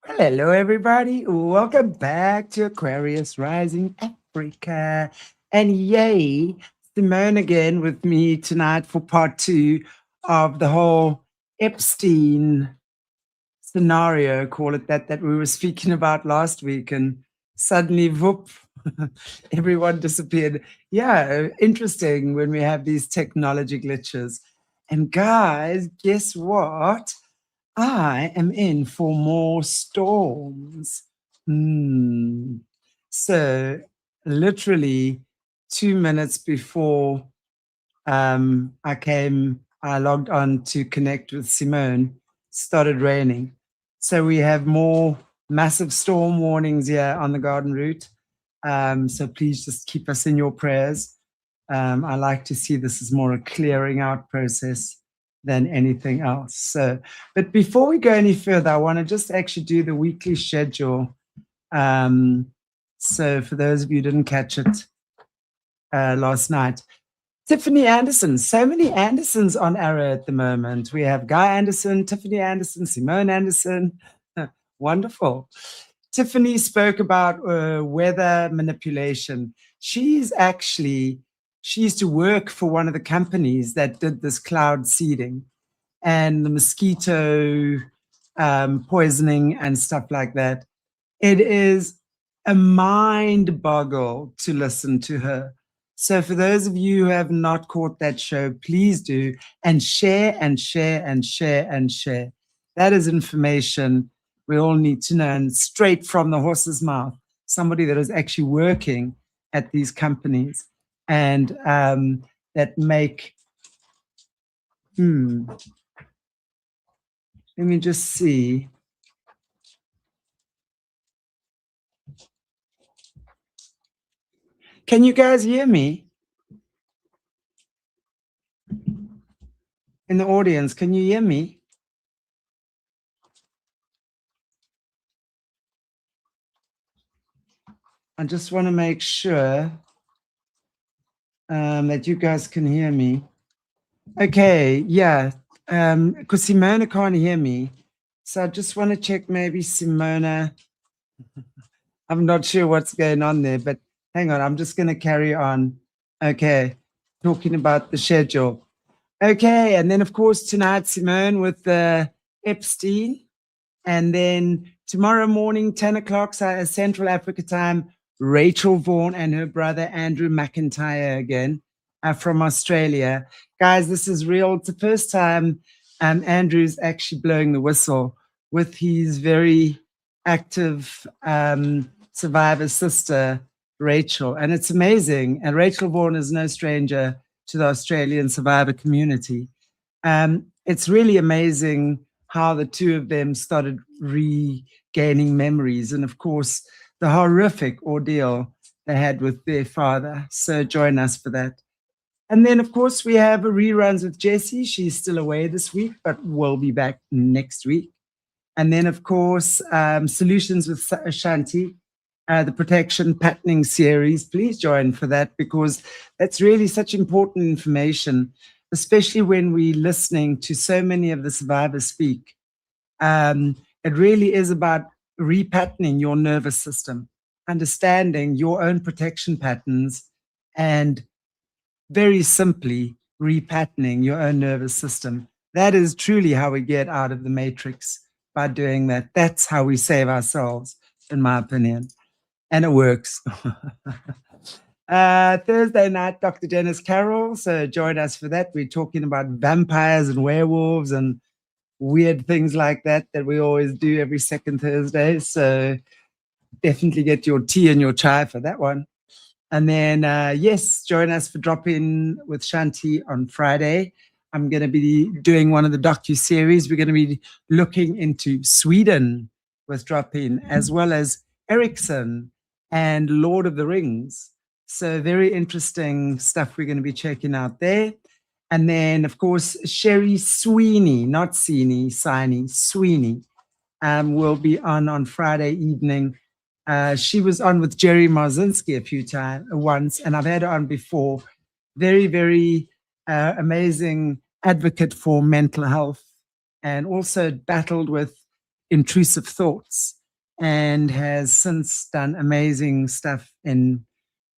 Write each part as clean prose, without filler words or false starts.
Well, hello, everybody. Welcome back to Aquarius Rising Africa. And yay, Simone again with me tonight for part two of the whole Epstein scenario, call it that, that we were speaking about last week. And suddenly, whoop, everyone disappeared. Yeah, interesting when we have these technology glitches. And guys, guess what? I am in for more storms. Hmm. So, literally 2 minutes before I logged on to connect with Simone, started raining. So, we have more massive storm warnings here on the garden route. So, please just keep us in your prayers. I like to see this as more a clearing out process than anything else. So, but before we go any further, I want to just actually do the weekly schedule. So, for those of you who didn't catch it last night, Tiffany Anderson, so many Andersons on Arrow at the moment. We have Guy Anderson, Tiffany Anderson, Simone Anderson. Wonderful. Tiffany spoke about weather manipulation. She used to work for one of the companies that did this cloud seeding and the mosquito poisoning and stuff like that. It is a mind boggle to listen to her. So, for those of you who have not caught that show, please do and share and share and share and share. That is information we all need to know, and straight from the horse's mouth, somebody that is actually working at these companies and that make. Let me just see. Can you guys hear me? In the audience, can you hear me? I just want to make sure that you guys can hear me. Okay, yeah, because Simona can't hear me. So I just want to check maybe Simona. I'm not sure what's going on there, but hang on, I'm just going to carry on. Okay, talking about the schedule. Okay, and then of course tonight, Simone with Epstein. And then tomorrow morning, 10 o'clock Central Africa time, Rachel Vaughan and her brother Andrew McIntyre again from Australia. Guys, this is real. It's the first time Andrew's actually blowing the whistle with his very active survivor sister, Rachel. And it's amazing. And Rachel Vaughan is no stranger to the Australian survivor community. It's really amazing how the two of them started regaining memories. And of course, the horrific ordeal they had with their father. So join us for that. And then, of course, we have a reruns with Jessie. She's still away this week, but will be back next week. And then, of course, Solutions with Shanti, the Protection Patterning series. Please join for that because that's really such important information, especially when we're listening to so many of the survivors speak. It really is about repatterning your nervous system, understanding your own protection patterns, and very simply repatterning your own nervous system. That is truly how we get out of the matrix by doing that. That's how we save ourselves, in my opinion. And it works. Thursday night, Dr. Dennis Carroll. So join us for that. We're talking about vampires and werewolves and weird things like that we always do every second Thursday. So definitely get your tea and your chai for that one. And then, yes, join us for Drop In with Shanti on Friday. I'm going to be doing one of the docu-series. We're going to be looking into Sweden with Drop In, as well as Ericsson and Lord of the Rings. So very interesting stuff we're going to be checking out there. And then, of course, Sherry Sweeney, not Sweeney, will be on Friday evening. She was on with Jerry Marzinski a few times once, and I've had her on before. Very, very amazing advocate for mental health, and also battled with intrusive thoughts and has since done amazing stuff in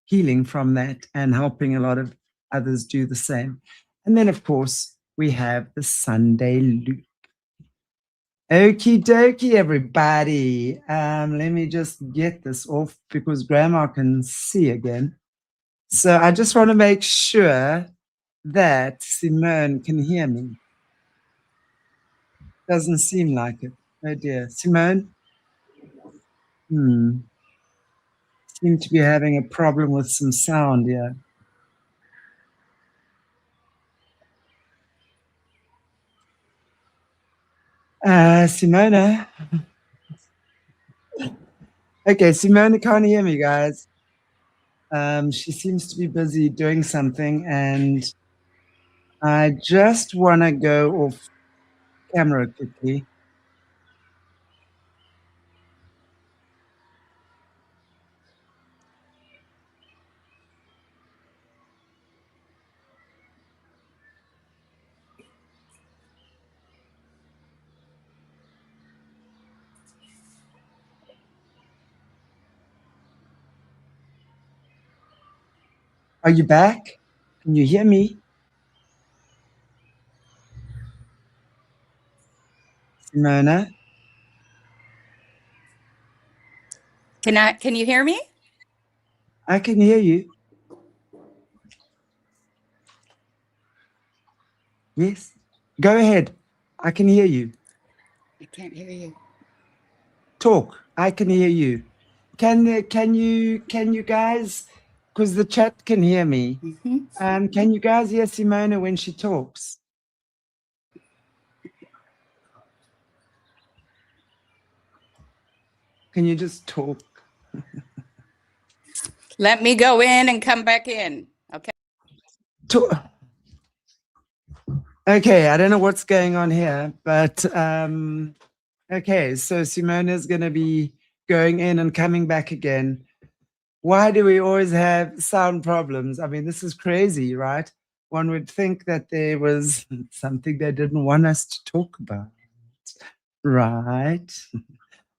healing from that and helping a lot of others do the same. And then, of course, we have the Sunday loop. Okie dokie, everybody. Let me just get this off because Grandma can see again. So I just want to make sure that Simone can hear me. Doesn't seem like it. Oh dear. Simone? Seem to be having a problem with some sound here. Simona. Okay, Simona can't hear me, guys. She seems to be busy doing something, and I just want to go off camera quickly. Are you back? Can you hear me? Simona? Can you hear me? I can hear you. Yes. Go ahead. I can hear you. I can't hear you. Talk. I can hear you. Can you guys, because the chat can hear me. Can you guys hear Simona when she talks? Can you just talk? Let me go in and come back in. Okay. Okay, I don't know what's going on here, but okay, so Simona is going to be going in and coming back again. Why do we always have sound problems? I mean, this is crazy, right? One would think that there was something they didn't want us to talk about, right?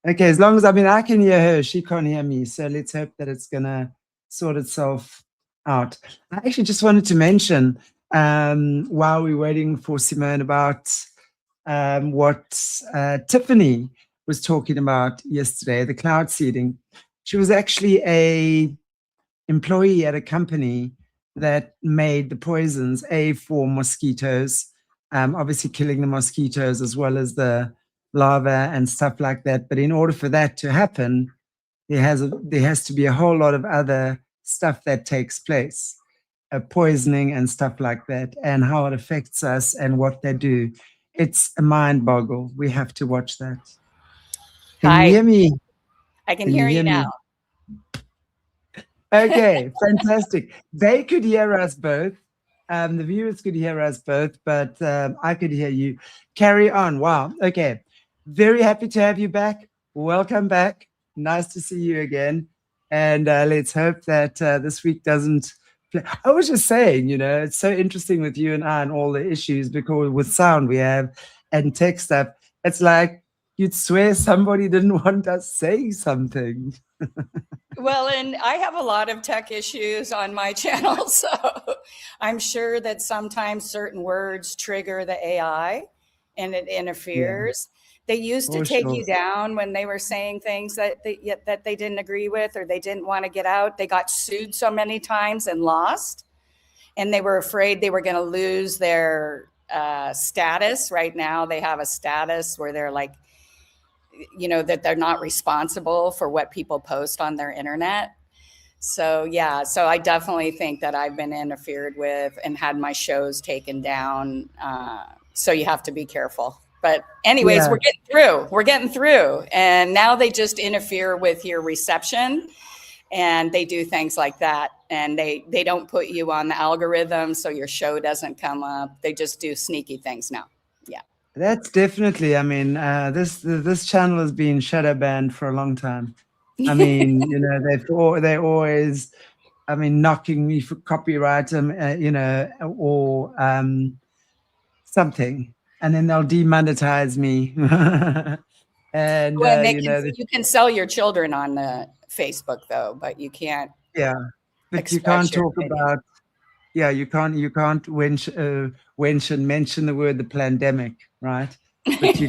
Okay, as long as, I mean, I can hear her, she can't hear me. So let's hope that it's going to sort itself out. I actually just wanted to mention, while we're waiting for Simone, about what Tiffany was talking about yesterday, the cloud seeding. She was actually a employee at a company that made the poisons, for mosquitoes, obviously killing the mosquitoes as well as the larvae and stuff like that. But in order for that to happen, there has to be a whole lot of other stuff that takes place, poisoning and stuff like that, and how it affects us and what they do. It's a mind boggle. We have to watch that. Can you hear me? I can hear you now. Okay, fantastic. They could hear us both. The viewers could hear us both, but I could hear you. Carry on. Wow. Okay. Very happy to have you back. Welcome back. Nice to see you again. And let's hope that this week doesn't. I was just saying, you know, it's so interesting with you and I and all the issues because with sound we have and tech stuff. It's like you'd swear somebody didn't want us saying something. Well, and I have a lot of tech issues on my channel, so I'm sure that sometimes certain words trigger the AI and it interferes. Yeah. They used to take you down when they were saying things that they didn't agree with or they didn't want to get out. They got sued so many times and lost, and they were afraid they were going to lose their status. Right now, they have a status where they're like, you know, that they're not responsible for what people post on their internet. So yeah, so I definitely think that I've been interfered with and had my shows taken down. So you have to be careful. But anyways, yeah. We're getting through. And now they just interfere with your reception and they do things like that. And they don't put you on the algorithm so your show doesn't come up. They just do sneaky things now. Yeah. That's definitely, I mean, this channel has been shadow banned for a long time. I mean, you know, they always, I mean, knocking me for copyright, you know, or something, and then they'll demonetize me. And, Well, you know, you can sell your children on Facebook though, but you can't yeah, but you express can't your talk opinion. about, yeah, you can't mention the word the pandemic, right? But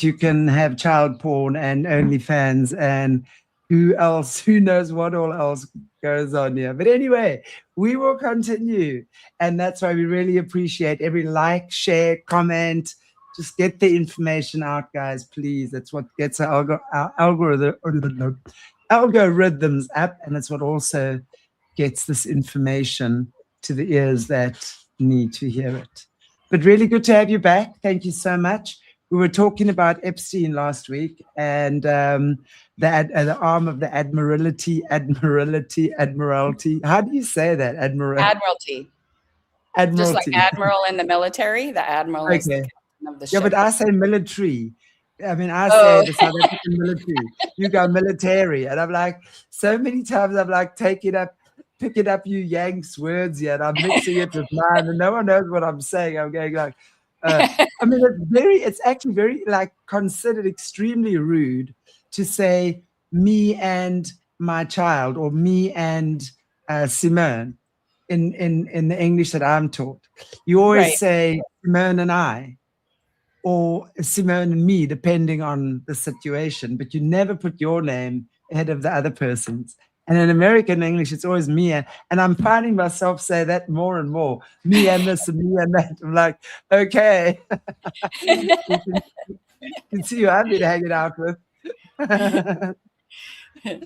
you can have child porn and OnlyFans and who knows what all else goes on here. But anyway, we will continue. And that's why we really appreciate every like, share, comment. Just get the information out, guys, please. That's what gets our algorithms up. And it's what also gets this information to the ears that need to hear it. But really good to have you back. Thank you so much. We were talking about Epstein last week and the arm of the Admiralty. How do you say that? Admiralty. Just like Admiralty. admiral in the military, the admiral is the Okay. captain of the Yeah, but ship. I say military. I mean, I say Oh, the South African military. You go military. And I'm like, so many times I'm like picking up you Yanks words here, and I'm mixing it with mine, and no one knows what I'm saying. I'm going like, I mean, it's actually very like considered extremely rude to say me and my child or me and Simone in the English that I'm taught. You always right. say Simone and I or Simone and me, depending on the situation, but you never put your name ahead of the other person's. And in American English, it's always me and I'm finding myself say that more and more. Me and this and me and that. I'm like, okay. You can see who I've been hanging out with.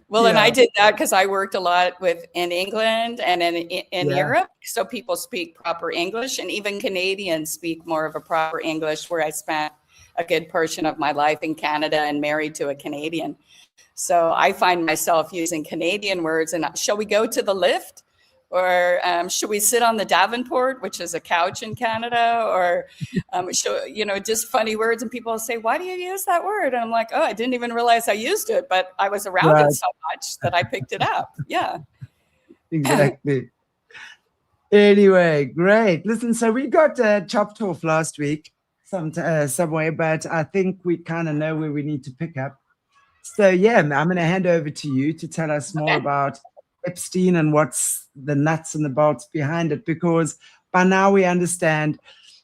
Well, and I Yeah, did that because I worked a lot in England and in yeah, Europe. So people speak proper English, and even Canadians speak more of a proper English, where I spent a good portion of my life in Canada and married to a Canadian. So I find myself using Canadian words. And shall we go to the lift? Or should we sit on the Davenport, which is a couch in Canada? Or, just funny words. And people say, why do you use that word? And I'm like, oh, I didn't even realize I used it, but I was around it right, so much that I picked it up. Yeah. exactly. Anyway, great. Listen, so we got chopped off last week somewhere, but I think we kind of know where we need to pick up. So yeah, I'm going to hand over to you to tell us more Okay. about Epstein and what's the nuts and the bolts behind it, because by now we understand,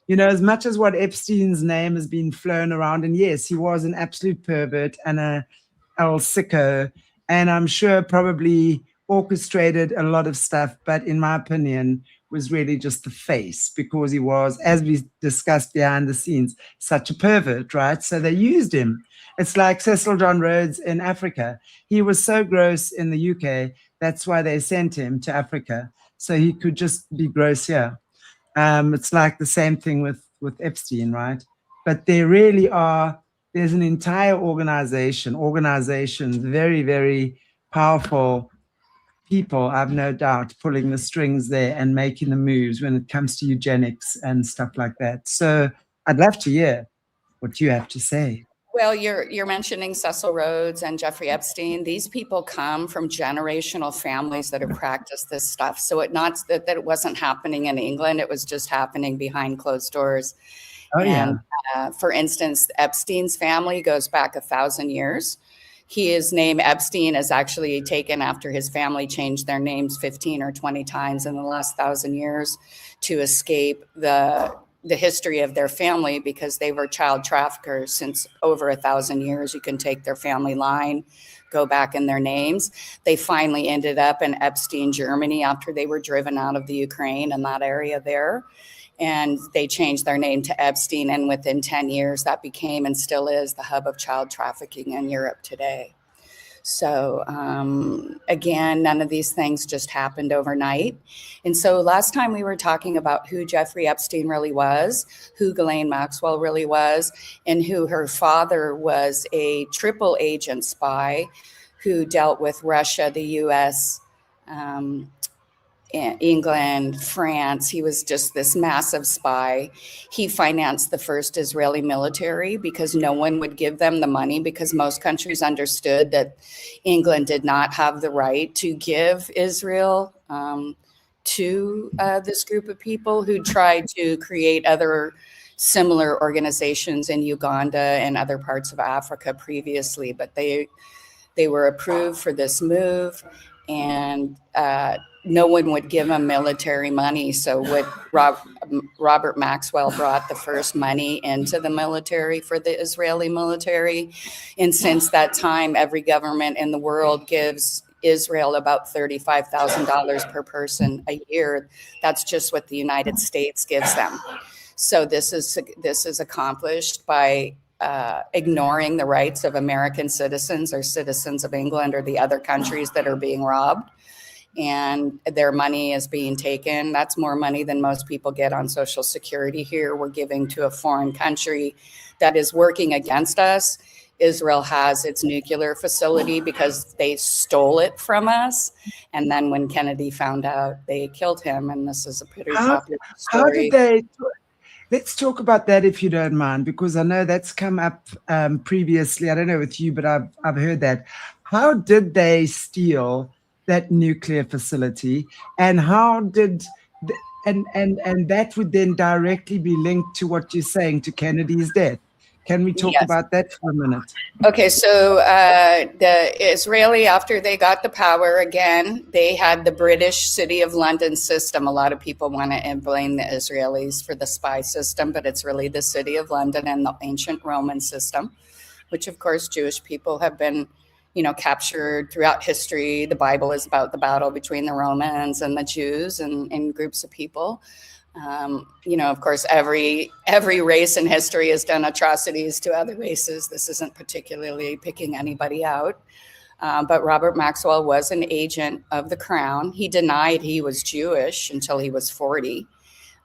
as much as what Epstein's name has been flown around, and yes, he was an absolute pervert and a El Sicko, and I'm sure probably orchestrated a lot of stuff, but in my opinion, was really just the face, because he was, as we discussed behind the scenes, such a pervert, right? So they used him. It's like Cecil John Rhodes in Africa. He was so gross in the UK, that's why they sent him to Africa, so he could just be gross here. It's like the same thing with Epstein, right? But there's an entire organizations, very, very powerful people, I've no doubt, pulling the strings there and making the moves when it comes to eugenics and stuff like that. So I'd love to hear what you have to say. Well, you're mentioning Cecil Rhodes and Jeffrey Epstein. These people come from generational families that have practiced this stuff. So it not that it wasn't happening in England; it was just happening behind closed doors. Oh yeah. And for instance, Epstein's family goes back 1,000 years. His name Epstein is actually taken after his family changed their names 15 or 20 times in the last 1,000 years to escape the history of their family, because they were child traffickers since over 1,000 years. You can take their family line, go back in their names. They finally ended up in Epstein, Germany, after they were driven out of the Ukraine and that area there. And they changed their name to Epstein. And within 10 years, that became and still is the hub of child trafficking in Europe today. So again, none of these things just happened overnight. And so last time we were talking about who Jeffrey Epstein really was, who Ghislaine Maxwell really was, and who her father was a triple agent spy who dealt with Russia, the US, England, France. He was just this massive spy. He financed the first Israeli military because no one would give them the money, because most countries understood that England did not have the right to give Israel to this group of people who tried to create other similar organizations in Uganda and other parts of Africa previously, but they were approved for this move, and no one would give them military money. So Robert Maxwell brought the first money into the military for the Israeli military. And since that time, every government in the world gives Israel about $35,000 per person a year. That's just what the United States gives them. So this is accomplished by ignoring the rights of American citizens or citizens of England or the other countries that are being robbed, and their money is being taken. That's more money than most people get on Social Security here. We're giving to a foreign country that is working against us. Israel has its nuclear facility because they stole it from us. And then when Kennedy found out, they killed him. And this is a pretty popular story. How did they... Let's talk about that if you don't mind, because I know that's come up previously. I don't know with you, but I've heard that. How did they steal that nuclear facility, and how did and that would then directly be linked to what you're saying, to Kennedy's death? Can we talk about that for a minute? Okay, so the Israeli, after they got the power again, they had the British City of London system. A lot of people want to blame the Israelis for the spy system, but it's really the City of London and the ancient Roman system, which of course Jewish people have been, captured throughout history. The Bible is about the battle between the Romans and the Jews and groups of people. Of course, every race in history has done atrocities to other races. This isn't particularly picking anybody out. But Robert Maxwell was an agent of the crown. He denied he was Jewish until he was 40.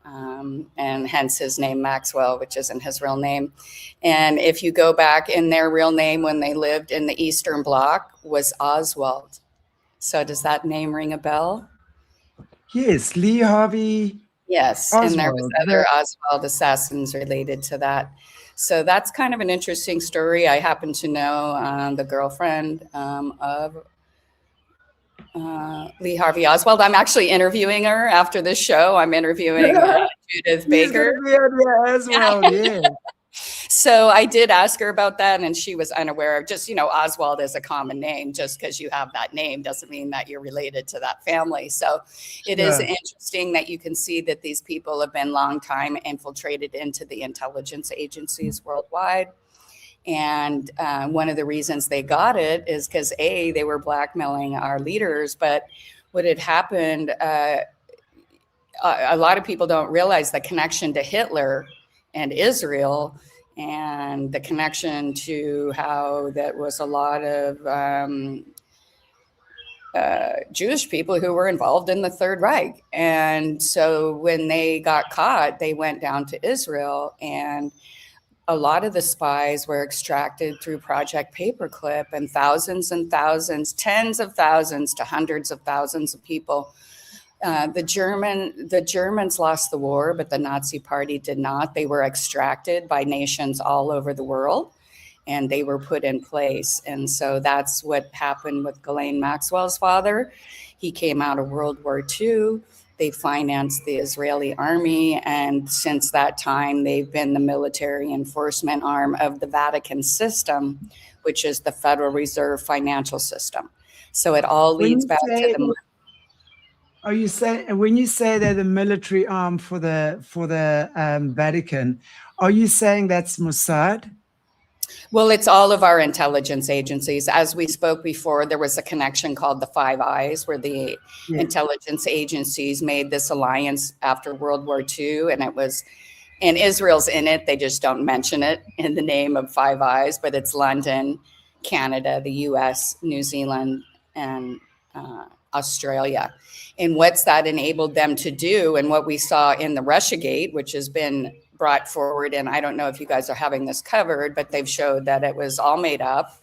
And hence his name Maxwell, which isn't his real name. And if you go back, in their real name when they lived in the Eastern Bloc was Oswald. So does that name ring a bell? Yes, Lee Harvey. Yes, Oswald. And there was other Oswald assassins related to that. So that's kind of an interesting story. I happen to know the girlfriend of Lee Harvey Oswald. I'm actually interviewing her after this show. I'm interviewing Judith Baker. She's gonna be on here as well, yeah. So I did ask her about that, and she was unaware of just, Oswald is a common name. Just because you have that name doesn't mean that you're related to that family. So it is interesting that you can see that these people have been long time infiltrated into the intelligence agencies worldwide. And one of the reasons they got it is because, they were blackmailing our leaders. But what had happened, a lot of people don't realize the connection to Hitler and Israel, and the connection to how that was a lot of Jewish people who were involved in the Third Reich. And so when they got caught, they went down to Israel, and a lot of the spies were extracted through Project Paperclip, and thousands, tens of thousands to hundreds of thousands of people. The Germans lost the war, but the Nazi Party did not. They were extracted by nations all over the world, and they were put in place. And so that's what happened with Ghislaine Maxwell's father. He came out of World War II. They financed the Israeli army, and since that time, they've been the military enforcement arm of the Vatican system, which is the Federal Reserve financial system. So it all leads back to the... Are you saying, when you say they're the military arm for the Vatican, are you saying that's Mossad? Well, it's all of our intelligence agencies. As we spoke before, there was a connection called the Five Eyes, where the intelligence agencies made this alliance after World War II, and Israel's in it. They just don't mention it in the name of Five Eyes, but it's London, Canada, the US, New Zealand, and Australia. And what's that enabled them to do, and what we saw in the Russiagate, which has been brought forward, and I don't know if you guys are having this covered, but they've showed that it was all made up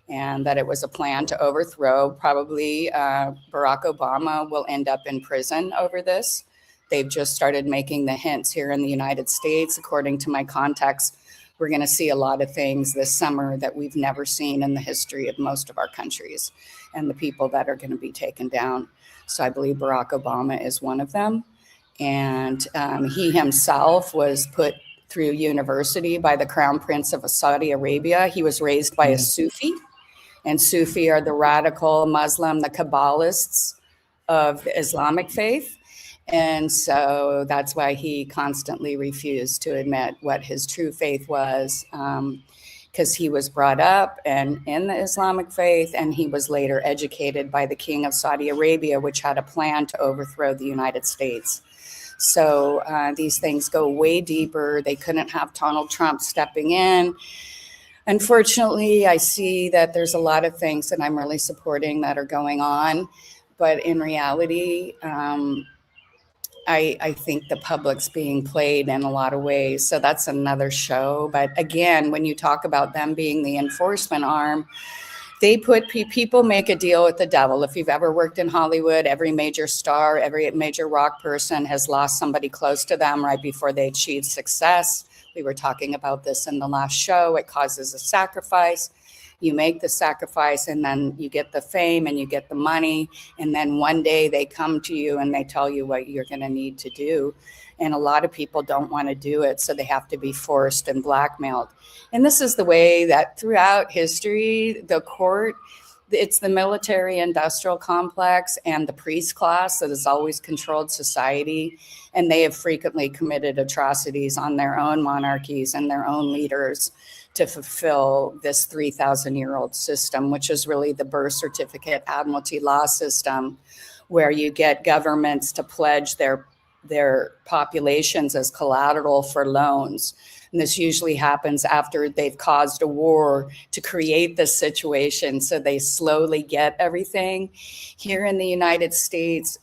and that it was a plan to overthrow. Probably Barack Obama will end up in prison over this. They've just started making the hints here in the United States. According to my contacts, we're going to see a lot of things this summer that we've never seen in the history of most of our countries, and the people that are going to be taken down. So I believe Barack Obama is one of them. And he himself was put through university by the Crown Prince of Saudi Arabia. He was raised by a Sufi, and Sufi are the radical Muslim, the Kabbalists of the Islamic faith. And so that's why he constantly refused to admit what his true faith was, because he was brought up and in the Islamic faith, and he was later educated by the King of Saudi Arabia, which had a plan to overthrow the United States. So these things go way deeper. They couldn't have Donald Trump stepping in. Unfortunately, I see that there's a lot of things that I'm really supporting that are going on. But in reality, I think the public's being played in a lot of ways. So that's another show. But again, when you talk about them being the enforcement arm, they put people make a deal with the devil. If you've ever worked in Hollywood, every major star, every major rock person has lost somebody close to them right before they achieve success. We were talking about this in the last show. It causes a sacrifice. You make the sacrifice, and then you get the fame and you get the money. And then one day they come to you and they tell you what you're going to need to do. And a lot of people don't want to do it, so they have to be forced and blackmailed. And this is the way that throughout history, the court, it's the military industrial complex and the priest class that has always controlled society. And they have frequently committed atrocities on their own monarchies and their own leaders to fulfill this 3,000-year-old system, which is really the birth certificate admiralty law system, where you get governments to pledge their populations as collateral for loans. And this usually happens after they've caused a war to create this situation. So they slowly get everything. Here in the United States,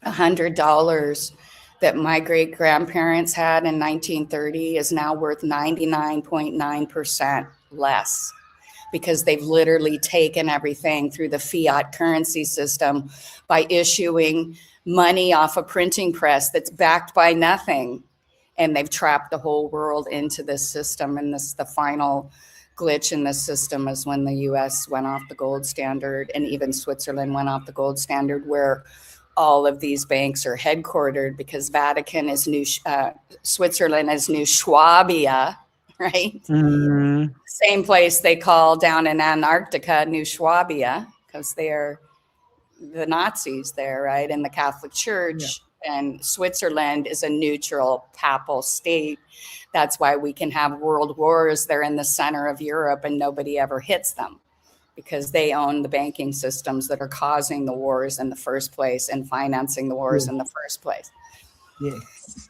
$100 that my great grandparents had in 1930 is now worth 99.9% less, because they've literally taken everything through the fiat currency system by issuing money off a printing press that's backed by nothing. And they've trapped the whole world into this system. And the final glitch in this system is when the US went off the gold standard, and even Switzerland went off the gold standard, where all of these banks are headquartered, because Vatican is Switzerland is New Swabia, right? Mm-hmm. Same place they call down in Antarctica New Swabia, because they're the Nazis there, right? And the Catholic Church. Yeah. And Switzerland is a neutral papal state. That's why we can have world wars. They're in the center of Europe and nobody ever hits them, because they own the banking systems that are causing the wars in the first place and financing the wars in the first place.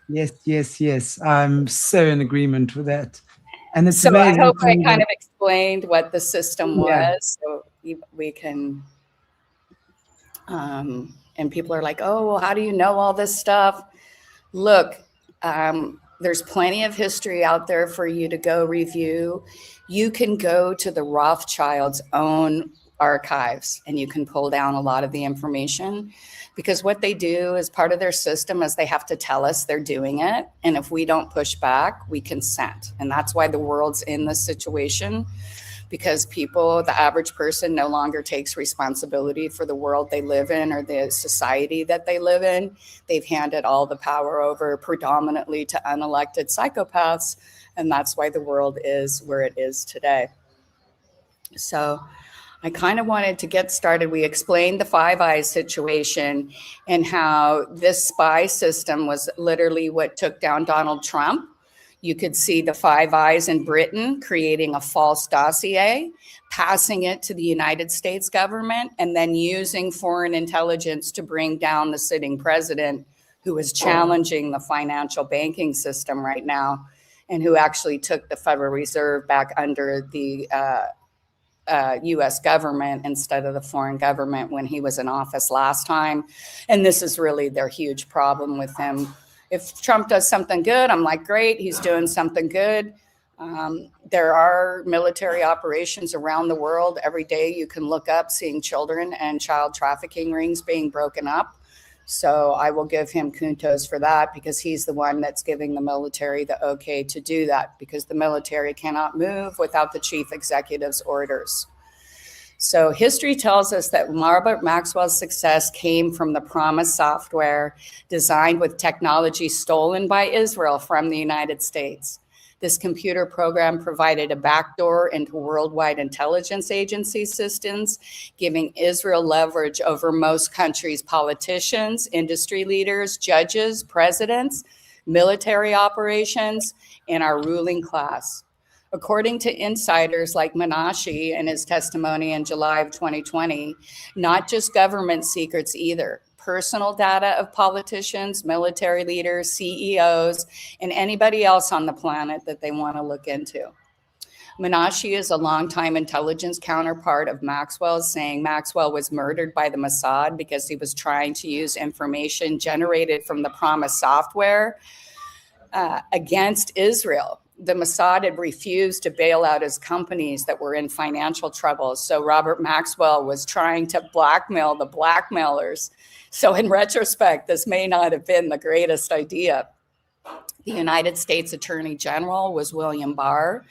Yes. I'm so in agreement with that. And it's so amazing. I hope I kind of explained what the system was, so we can, and people are like, oh, well, how do you know all this stuff? Look, there's plenty of history out there for you to go review. You can go to the Rothschilds' own archives and you can pull down a lot of the information, because what they do as part of their system is they have to tell us they're doing it. And if we don't push back, we consent. And that's why the world's in this situation, because people, the average person, no longer takes responsibility for the world they live in or the society that they live in. They've handed all the power over predominantly to unelected psychopaths. And that's why the world is where it is today. So I kind of wanted to get started. We explained the Five Eyes situation and how this spy system was literally what took down Donald Trump. You could see the Five Eyes in Britain creating a false dossier, passing it to the United States government, and then using foreign intelligence to bring down the sitting president, who is challenging the financial banking system right now, and who actually took the Federal Reserve back under the US government instead of the foreign government when he was in office last time. And this is really their huge problem with him. If Trump does something good, I'm like, great, he's doing something good. There are military operations around the world. Every day you can look up seeing children and child trafficking rings being broken up. So I will give him kudos for that, because he's the one that's giving the military the okay to do that, because the military cannot move without the chief executive's orders. So history tells us that Robert Maxwell's success came from the Promise software designed with technology stolen by Israel from the United States. This computer program provided a backdoor into worldwide intelligence agency systems, giving Israel leverage over most countries' politicians, industry leaders, judges, presidents, military operations, and our ruling class. According to insiders like Menashe in his testimony in July of 2020, not just government secrets either. Personal data of politicians, military leaders, CEOs, and anybody else on the planet that they want to look into. Menashe is a longtime intelligence counterpart of Maxwell's, saying Maxwell was murdered by the Mossad because he was trying to use information generated from the Promise software against Israel. The Mossad had refused to bail out his companies that were in financial trouble. So Robert Maxwell was trying to blackmail the blackmailers. So in retrospect, this may not have been the greatest idea. The United States Attorney General was William Barr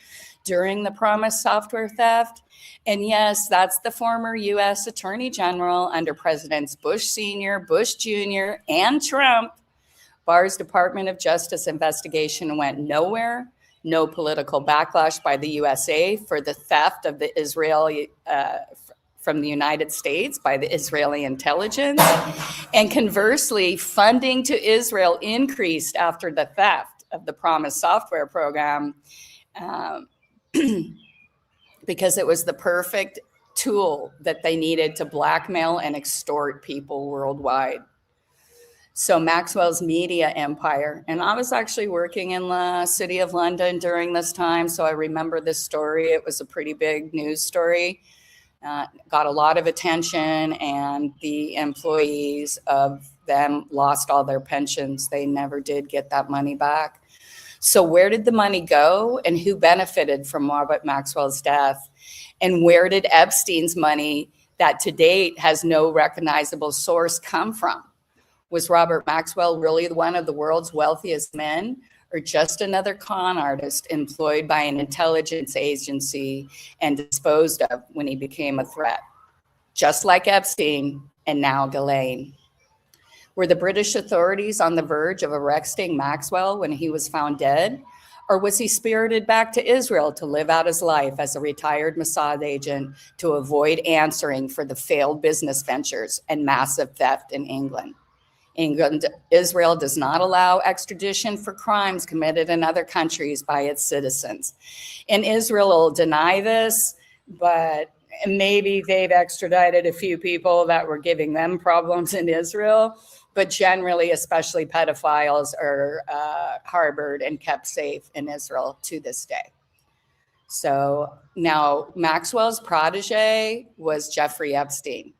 during the Promise software theft. And yes, that's the former US Attorney General under Presidents Bush Sr., Bush Jr., and Trump. Barr's Department of Justice investigation went nowhere. No political backlash by the USA for the theft of the Israeli from the United States by the Israeli intelligence. And conversely, funding to Israel increased after the theft of the Promise software program because it was the perfect tool that they needed to blackmail and extort people worldwide. So Maxwell's media empire, and I was actually working in the city of London during this time, so I remember this story. It was a pretty big news story, got a lot of attention, and the employees of them lost all their pensions. They never did get that money back. So where did the money go, and who benefited from Robert Maxwell's death? And where did Epstein's money that to date has no recognizable source come from? Was Robert Maxwell really one of the world's wealthiest men, or just another con artist employed by an intelligence agency and disposed of when he became a threat? Just like Epstein and now Ghislaine. Were the British authorities on the verge of arresting Maxwell when he was found dead? Or was he spirited back to Israel to live out his life as a retired Mossad agent to avoid answering for the failed business ventures and massive theft in England? Israel does not allow extradition for crimes committed in other countries by its citizens. And Israel will deny this, but maybe they've extradited a few people that were giving them problems in Israel. But generally, especially pedophiles, are harbored and kept safe in Israel to this day. So now Maxwell's protege was Jeffrey Epstein.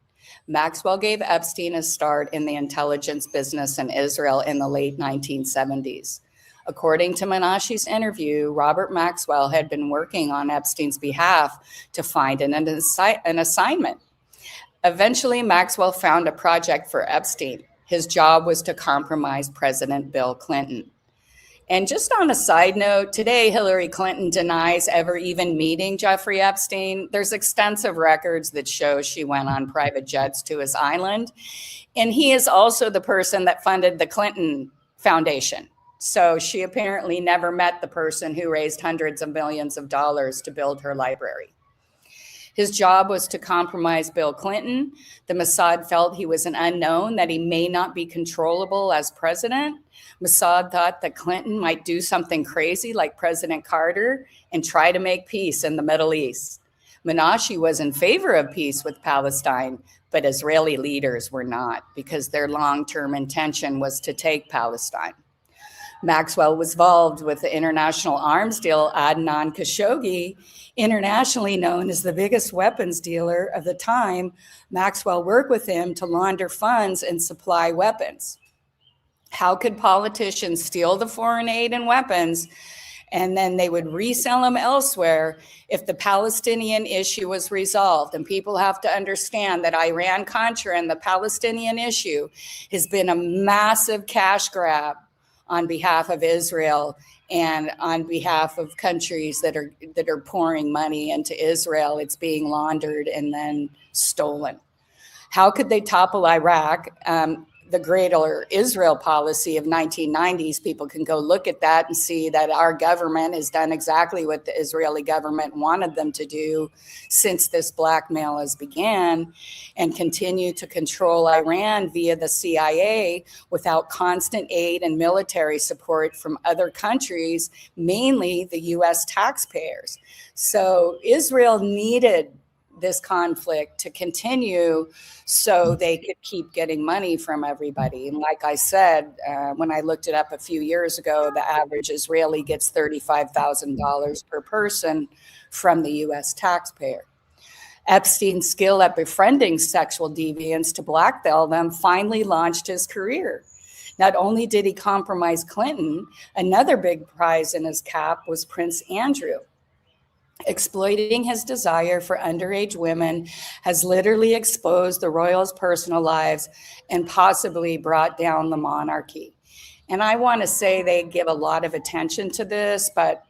Maxwell gave Epstein a start in the intelligence business in Israel in the late 1970s. According to Menashe's interview, Robert Maxwell had been working on Epstein's behalf to find an assignment. Eventually, Maxwell found a project for Epstein. His job was to compromise President Bill Clinton. And just on a side note, today Hillary Clinton denies ever even meeting Jeffrey Epstein. There's extensive records that show she went on private jets to his island. And he is also the person that funded the Clinton Foundation. So she apparently never met the person who raised hundreds of millions of dollars to build her library. His job was to compromise Bill Clinton. The Mossad felt he was an unknown, that he may not be controllable as president. Mossad thought that Clinton might do something crazy like President Carter and try to make peace in the Middle East. Menashe was in favor of peace with Palestine, but Israeli leaders were not, because their long-term intention was to take Palestine. Maxwell was involved with the international arms deal Adnan Khashoggi, internationally known as the biggest weapons dealer of the time. Maxwell worked with him to launder funds and supply weapons. How could politicians steal the foreign aid and weapons and then they would resell them elsewhere if the Palestinian issue was resolved? And people have to understand that Iran-Contra and the Palestinian issue has been a massive cash grab on behalf of Israel and on behalf of countries that are pouring money into Israel. It's being laundered and then stolen. How could they topple Iraq? The Greater Israel policy of 1990s, people can go look at that and see that our government has done exactly what the Israeli government wanted them to do since this blackmail has began, and continue to control Iran via the CIA without constant aid and military support from other countries, mainly the US taxpayers. So Israel needed this conflict to continue so they could keep getting money from everybody. And like I said, when I looked it up a few years ago, the average Israeli gets $35,000 per person from the US taxpayer. Epstein's skill at befriending sexual deviants to blackmail them finally launched his career. Not only did he compromise Clinton, another big prize in his cap was Prince Andrew. Exploiting his desire for underage women has literally exposed the royals' personal lives and possibly brought down the monarchy. And I want to say they give a lot of attention to this, but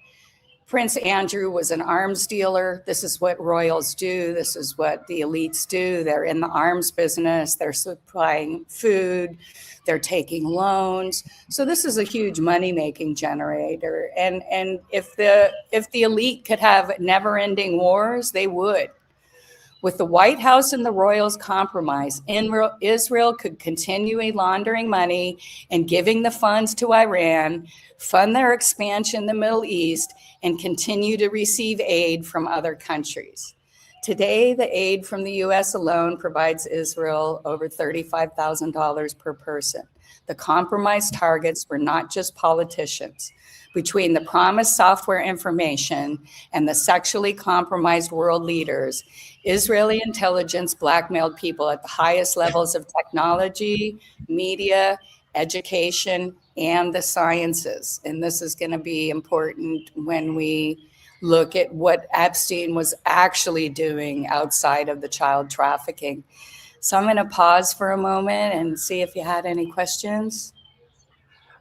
Prince Andrew was an arms dealer. This is what royals do. This is what the elites do. They're in the arms business. They're supplying food. They're taking loans. So this is a huge money-making generator. And if the elite could have never-ending wars, they would. With the White House and the royals' compromise, Israel could continue laundering money and giving the funds to Iran, fund their expansion in the Middle East, and continue to receive aid from other countries. Today, the aid from the US alone provides Israel over $35,000 per person. The compromised targets were not just politicians. Between the promised software information and the sexually compromised world leaders, Israeli intelligence blackmailed people at the highest levels of technology, media, education, and the sciences. And this is going to be important when we look at what Epstein was actually doing outside of the child trafficking. So I'm going to pause for a moment and see if you had any questions.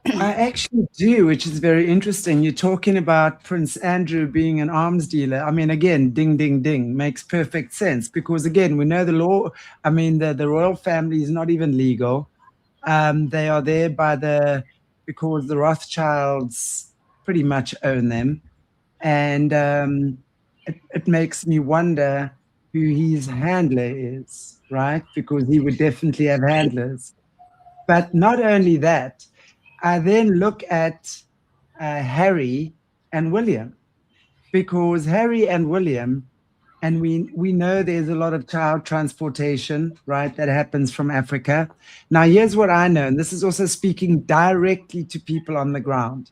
I actually do, which is very interesting. You're talking about Prince Andrew being an arms dealer. I mean, again, ding, ding, ding, makes perfect sense because, again, we know the law. I mean, the royal family is not even legal. They are there because the Rothschilds pretty much own them. And it makes me wonder who his handler is, right? Because he would definitely have handlers. But not only that, I then look at Harry and William, because Harry and William, and we know there's a lot of child transportation, right, that happens from Africa. Now, here's what I know, and this is also speaking directly to people on the ground.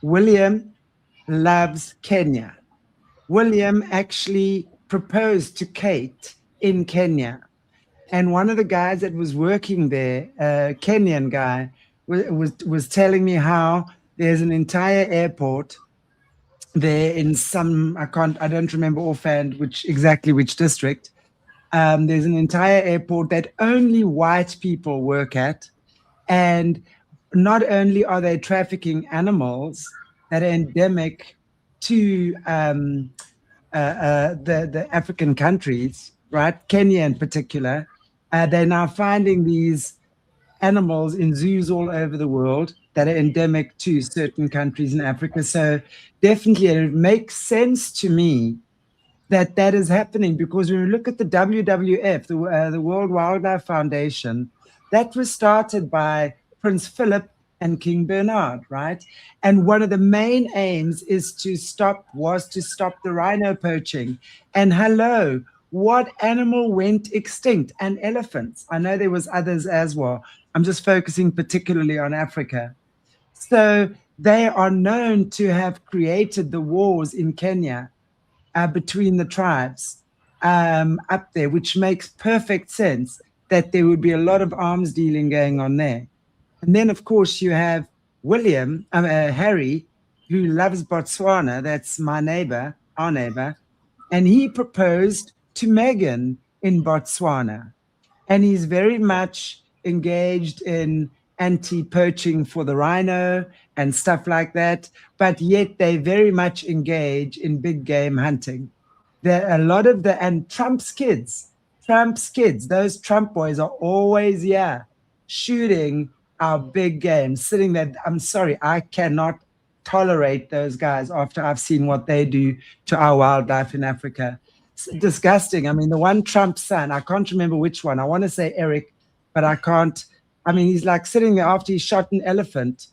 William loves Kenya. William actually proposed to Kate in Kenya. And one of the guys that was working there, a Kenyan guy, was telling me how there's an entire airport there in some, I don't remember offhand which district. There's an entire airport that only white people work at. And not only are they trafficking animals that are endemic to the African countries, right? Kenya in particular, they're now finding these animals in zoos all over the world that are endemic to certain countries in Africa. So definitely it makes sense to me that that is happening, because when we look at the WWF, the World Wildlife Foundation, that was started by Prince Philip and King Bernard, right? And one of the main aims was to stop the rhino poaching. And hello, what animal went extinct? And elephants. I know there was others as well. I'm just focusing particularly on Africa. So they are known to have created the wars in Kenya between the tribes up there, which makes perfect sense that there would be a lot of arms dealing going on there. And then, of course, you have Harry, who loves Botswana. That's our neighbor. And he proposed to Meghan in Botswana. And he's very much engaged in anti-poaching for the rhino and stuff like that, but yet they very much engage in big game hunting. There are a lot of and Trump's kids, those Trump boys are always shooting our big game, sitting there. I'm sorry, I cannot tolerate those guys after I've seen what they do to our wildlife in Africa. It's disgusting. I mean, the one Trump son, I can't remember which one. I want to say Eric, but I can't. I mean, he's like sitting there after he shot an elephant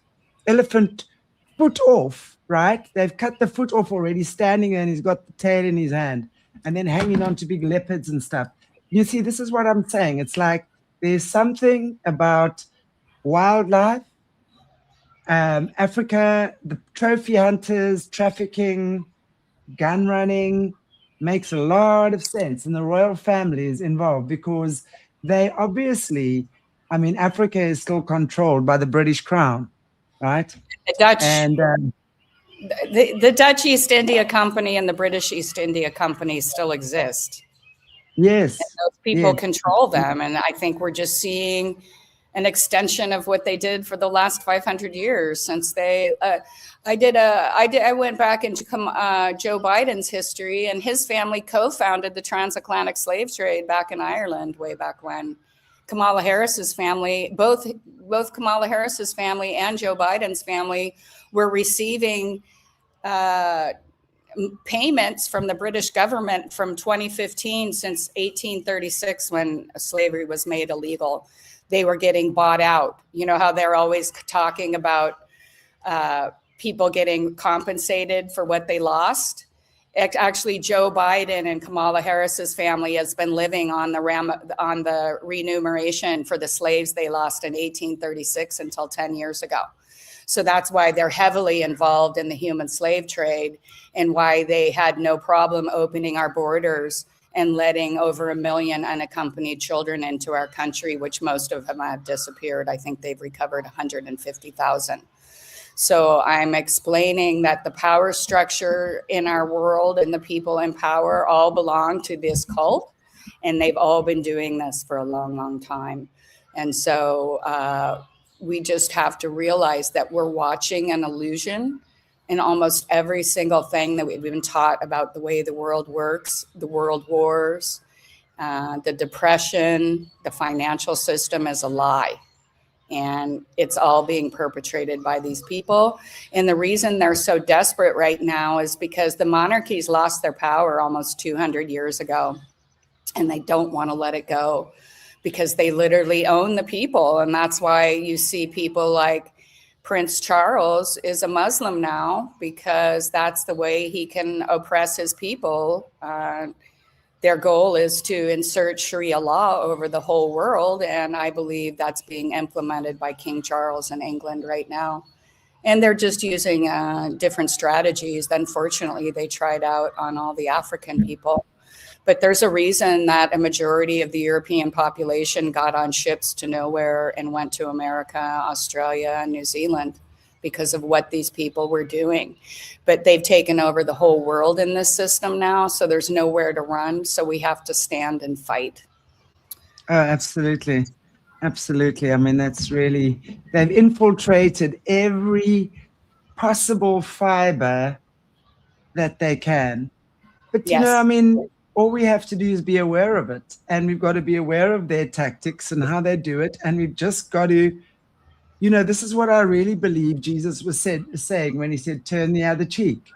foot off, right? They've cut the foot off already, standing there, and he's got the tail in his hand and then hanging on to big leopards and stuff. You see, this is what I'm saying. It's like there's something about wildlife, Africa, the trophy hunters, trafficking, gun running makes a lot of sense. And the royal family is involved because they obviously, I mean, Africa is still controlled by the British Crown, right? The Dutch and the Dutch East India Company and the British East India Company still exist. Yes. And those people control them. And I think we're just seeing an extension of what they did for the last 500 years since they, I went back into Joe Biden's history, and his family co-founded the transatlantic slave trade back in Ireland way back when. Kamala Harris's family, both Kamala Harris's family and Joe Biden's family were receiving payments from the British government from 2015 since 1836 when slavery was made illegal. They were getting bought out. You know how they're always talking about people getting compensated for what they lost? Actually, Joe Biden and Kamala Harris's family has been living on the remuneration for the slaves they lost in 1836 until 10 years ago. So that's why they're heavily involved in the human slave trade and why they had no problem opening our borders and letting over 1 million unaccompanied children into our country, which most of them have disappeared. I think they've recovered 150,000. So I'm explaining that the power structure in our world and the people in power all belong to this cult, and they've all been doing this for a long, long time. And so we just have to realize that we're watching an illusion in almost every single thing that we've been taught about the way the world works, the world wars, the depression, the financial system is a lie. And it's all being perpetrated by these people. And the reason they're so desperate right now is because the monarchies lost their power almost 200 years ago. And they don't want to let it go because they literally own the people. And that's why you see people like Prince Charles is a Muslim now, because that's the way he can oppress his people. Their goal is to insert Sharia law over the whole world. And I believe that's being implemented by King Charles in England right now. And they're just using different strategies. Unfortunately, they tried out on all the African people. But there's a reason that a majority of the European population got on ships to nowhere and went to America, Australia, and New Zealand because of what these people were doing. But they've taken over the whole world in this system now, so there's nowhere to run. So we have to stand and fight. Oh, absolutely. Absolutely. I mean, that's really, they've infiltrated every possible fiber that they can. But, you know, I mean, all we have to do is be aware of it. And we've got to be aware of their tactics and how they do it. And we've just got to, you know, this is what I really believe Jesus was saying when he said, turn the other cheek.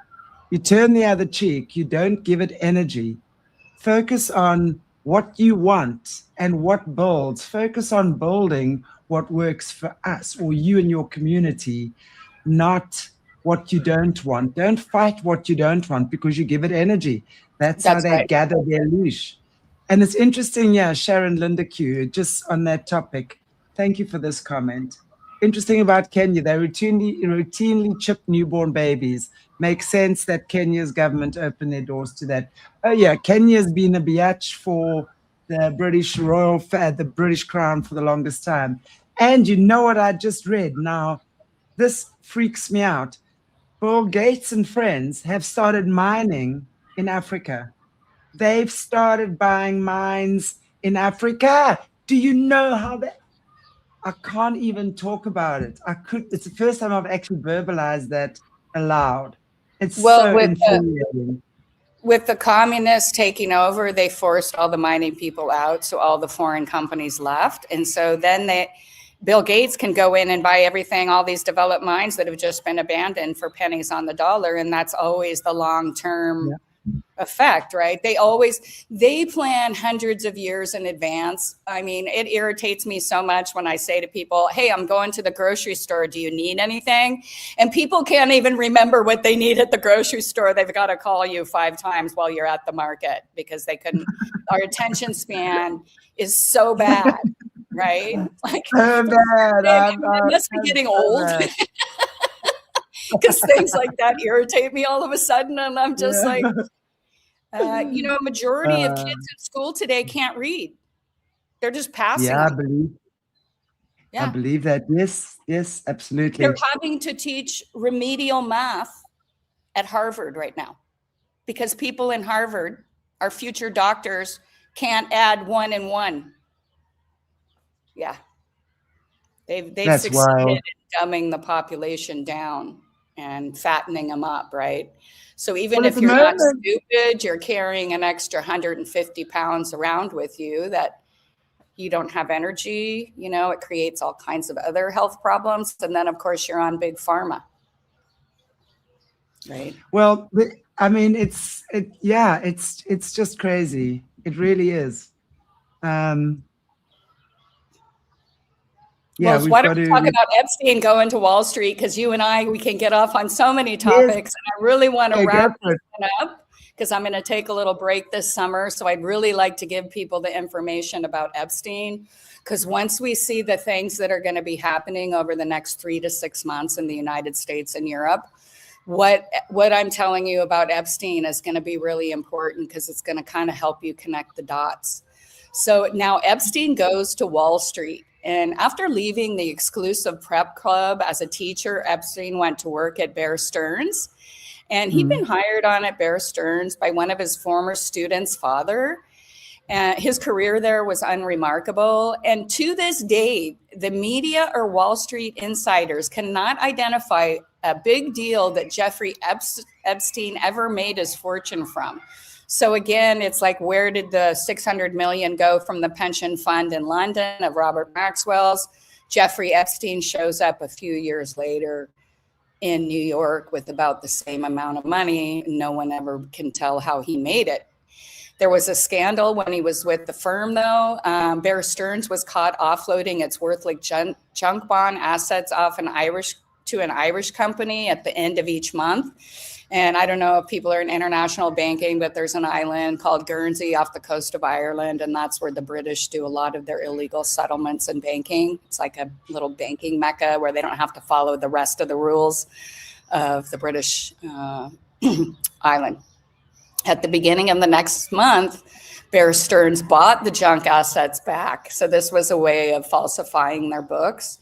You turn the other cheek, you don't give it energy. Focus on what you want and what builds. Focus on building what works for us or you and your community, not what you don't want. Don't fight what you don't want because you give it energy. That's how they gather their leash. And it's interesting, Sharon Linda Q, just on that topic. Thank you for this comment. Interesting about Kenya, they routinely chip newborn babies. Makes sense that Kenya's government opened their doors to that. Oh yeah, Kenya's been a biatch for the British the British Crown for the longest time. And you know what I just read? Now, this freaks me out. Bill Gates and friends have started mining in Africa. They've started buying mines in Africa. Do you know how that? I can't even talk about it. It's the first time I've actually verbalized that aloud. It's Well, so infuriating. with the communists taking over, they forced all the mining people out, so all the foreign companies left, and so then Bill Gates can go in and buy everything, all these developed mines that have just been abandoned for pennies on the dollar, and that's always the long-term effect, right? They plan hundreds of years in advance. I mean, it irritates me so much when I say to people, hey, I'm going to the grocery store. Do you need anything? And people can't even remember what they need at the grocery store. They've got to call you 5 times while you're at the market because they couldn't. Our attention span is so bad, right? Like, So bad. it must be getting old. Because things like that irritate me all of a sudden. And I'm just like, a majority of kids in school today can't read. They're just passing. Yeah, I believe that. Yes, absolutely. They're having to teach remedial math at Harvard right now because people in Harvard, our future doctors, can't add 1 and 1. Yeah. They've succeeded in dumbing the population down and fattening them up, right? So even if you're not stupid, you're carrying an extra 150 pounds around with you that you don't have energy, it creates all kinds of other health problems. And then, of course, you're on big pharma, right? Well, I mean, it's just crazy. It really is. Well, why don't we talk about Epstein going to Wall Street? Because you and we can get off on so many topics. And I really want to wrap this one up because I'm going to take a little break this summer. So I'd really like to give people the information about Epstein. Because once we see the things that are going to be happening over the next 3 to 6 months in the United States and Europe, what I'm telling you about Epstein is going to be really important because it's going to kind of help you connect the dots. So now Epstein goes to Wall Street. And after leaving the exclusive prep club as a teacher, Epstein went to work at Bear Stearns. And he'd been hired on at Bear Stearns by one of his former students' father. His career there was unremarkable. And to this day, the media or Wall Street insiders cannot identify a big deal that Jeffrey Epstein ever made his fortune from. So again, it's like, where did the 600 million go from the pension fund in London of Robert Maxwell's? Jeffrey Epstein shows up a few years later in New York with about the same amount of money. No one ever can tell how he made it. There was a scandal when he was with the firm, though. Bear Stearns was caught offloading its worthless junk bond assets off to an Irish company at the end of each month. And I don't know if people are in international banking, but there's an island called Guernsey off the coast of Ireland, and that's where the British do a lot of their illegal settlements and banking. It's like a little banking mecca where they don't have to follow the rest of the rules of the British island. At the beginning of the next month, Bear Stearns bought the junk assets back. So this was a way of falsifying their books.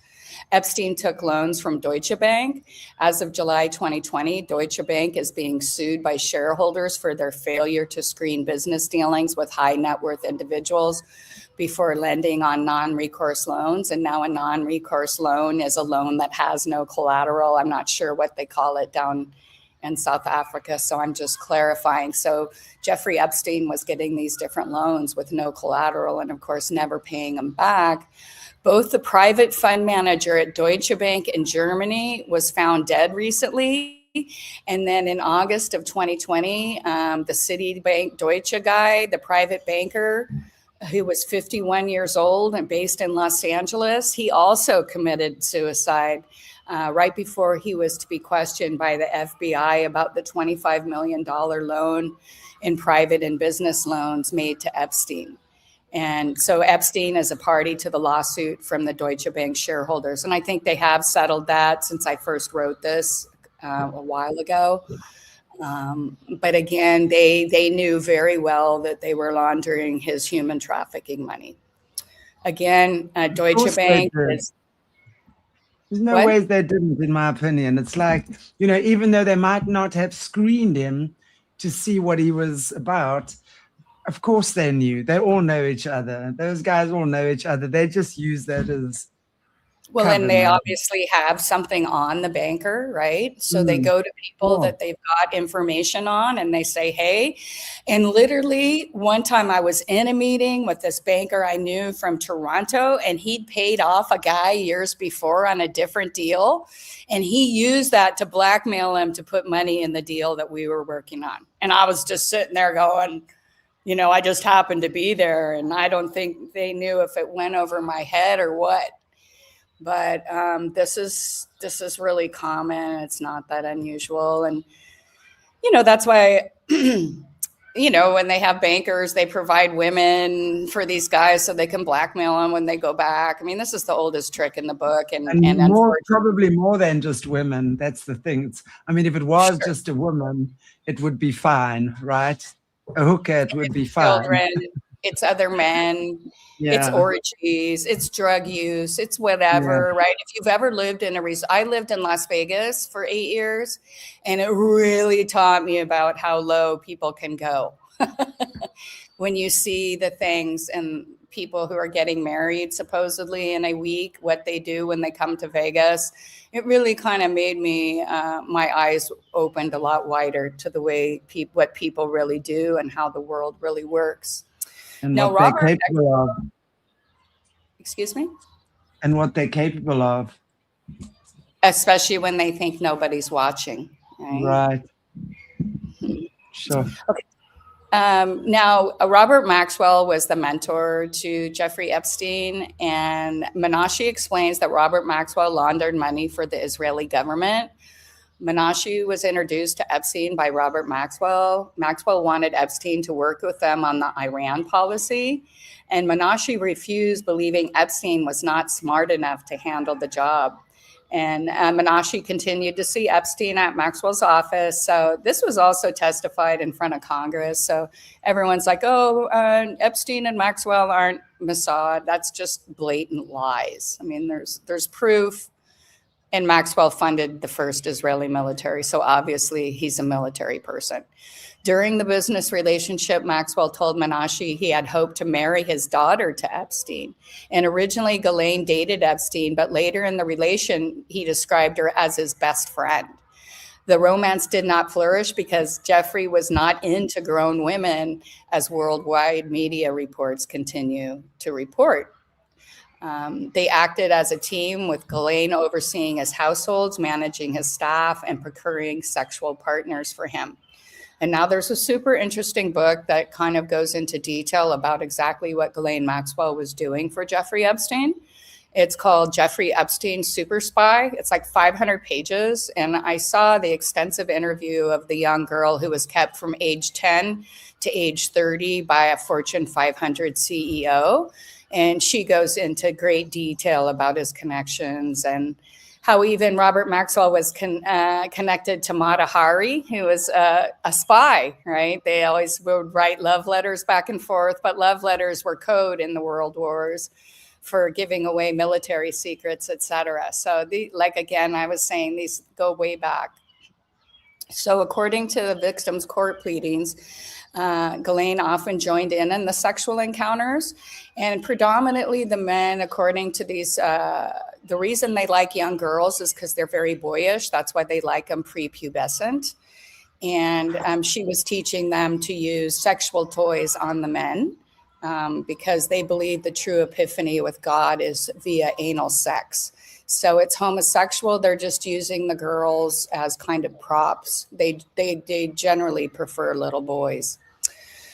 Epstein took loans from Deutsche Bank. As of July 2020, Deutsche Bank is being sued by shareholders for their failure to screen business dealings with high net worth individuals before lending on non-recourse loans. And now a non-recourse loan is a loan that has no collateral. I'm not sure what they call it down in South Africa, so I'm just clarifying. So Jeffrey Epstein was getting these different loans with no collateral and, of course, never paying them back. Both the private fund manager at Deutsche Bank in Germany was found dead recently. And then in August of 2020, the Citibank Deutsche guy, the private banker, who was 51 years old and based in Los Angeles, he also committed suicide right before he was to be questioned by the FBI about the $25 million loan in private and business loans made to Epstein. And so Epstein is a party to the lawsuit from the Deutsche Bank shareholders. And I think they have settled that since I first wrote this a while ago. But again, they knew very well that they were laundering his human trafficking money. Again, Deutsche Bank is... There's no ways they didn't, in my opinion. It's like, even though they might not have screened him to see what he was about, of course they knew. They all know each other. Those guys all know each other. They just use that as Well, and cover they maybe. obviously have something on the banker, right? So they Mm. go to people Oh, that they've got information on and they say, hey, and literally one time I was in a meeting with this banker I knew from Toronto, and he'd paid off a guy years before on a different deal. And he used that to blackmail him to put money in the deal that we were working on. And I was just sitting there going, you know, I just happened to be there, and I don't think they knew if it went over my head or what. But this is really common. It's not that unusual, and that's why when they have bankers, they provide women for these guys so they can blackmail them when they go back. I mean, this is the oldest trick in the book, and and more, unfortunately, probably more than just women. That's the thing. I mean, if it was sure, just a woman, it would be fine, right? A hooker, it would be fine. children, it's other men, it's Yeah, orgies, it's drug use, it's yeah. whatever, right? If you've ever lived in I lived in Las Vegas for 8 years, and it really taught me about how low people can go. When you see the things and people who are getting married supposedly in a week, what they do when they come to Vegas, it really kind of made me, my eyes opened a lot wider to the way what people really do and how the world really works. And Now, what they're Robert, capable of, excuse me, and what they're capable of. especially when they think nobody's watching, right? Right. Sure. Okay. Now, Robert Maxwell was the mentor to Jeffrey Epstein, and Menashe explains that Robert Maxwell laundered money for the Israeli government. Menashe was introduced to Epstein by Robert Maxwell. Maxwell wanted Epstein to work with them on the Iran policy, and Menashe refused, believing Epstein was not smart enough to handle the job. And Menashe continued to see Epstein at Maxwell's office. So this was also testified in front of Congress. So everyone's like, oh, Epstein and Maxwell aren't Mossad. That's just blatant lies. I mean, there's proof. And Maxwell funded the first Israeli military. So obviously he's a military person. During the business relationship, Maxwell told Menashe he had hoped to marry his daughter to Epstein. And originally, Ghislaine dated Epstein, but later in the relation, he described her as his best friend. The romance did not flourish because Jeffrey was not into grown women, as worldwide media reports continue to report. They acted as a team, with Ghislaine overseeing his households, managing his staff, and procuring sexual partners for him. And now there's a super interesting book that kind of goes into detail about exactly what Ghislaine Maxwell was doing for Jeffrey Epstein. It's called Jeffrey Epstein Super Spy. It's like 500 pages. And I saw the extensive interview of the young girl who was kept from age 10 to age 30 by a Fortune 500 CEO. And she goes into great detail about his connections and how even Robert Maxwell was connected to Mata Hari, who was a spy, right? They always would write love letters back and forth, but love letters were code in the world wars for giving away military secrets, etc. So, again, I was saying, these go way back. So according to the victim's court pleadings, Ghislaine often joined in the sexual encounters, and predominantly the men, according to these, the reason they like young girls is because they're very boyish. That's why they like them prepubescent. And she was teaching them to use sexual toys on the men because they believe the true epiphany with God is via anal sex. So it's homosexual. They're just using the girls as kind of props. They generally prefer little boys.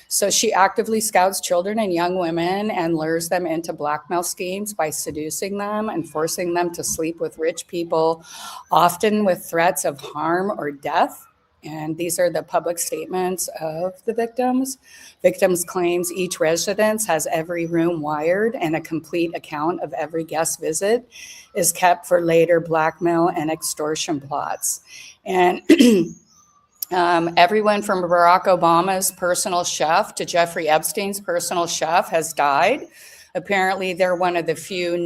So she actively scouts children and young women and lures them into blackmail schemes by seducing them and forcing them to sleep with rich people, often with threats of harm or death. And these are the public statements of the victims. Victims claims each residence has every room wired, and a complete account of every guest visit is kept for later blackmail and extortion plots. And everyone from Barack Obama's personal chef to Jeffrey Epstein's personal chef has died. Apparently, they're one of the few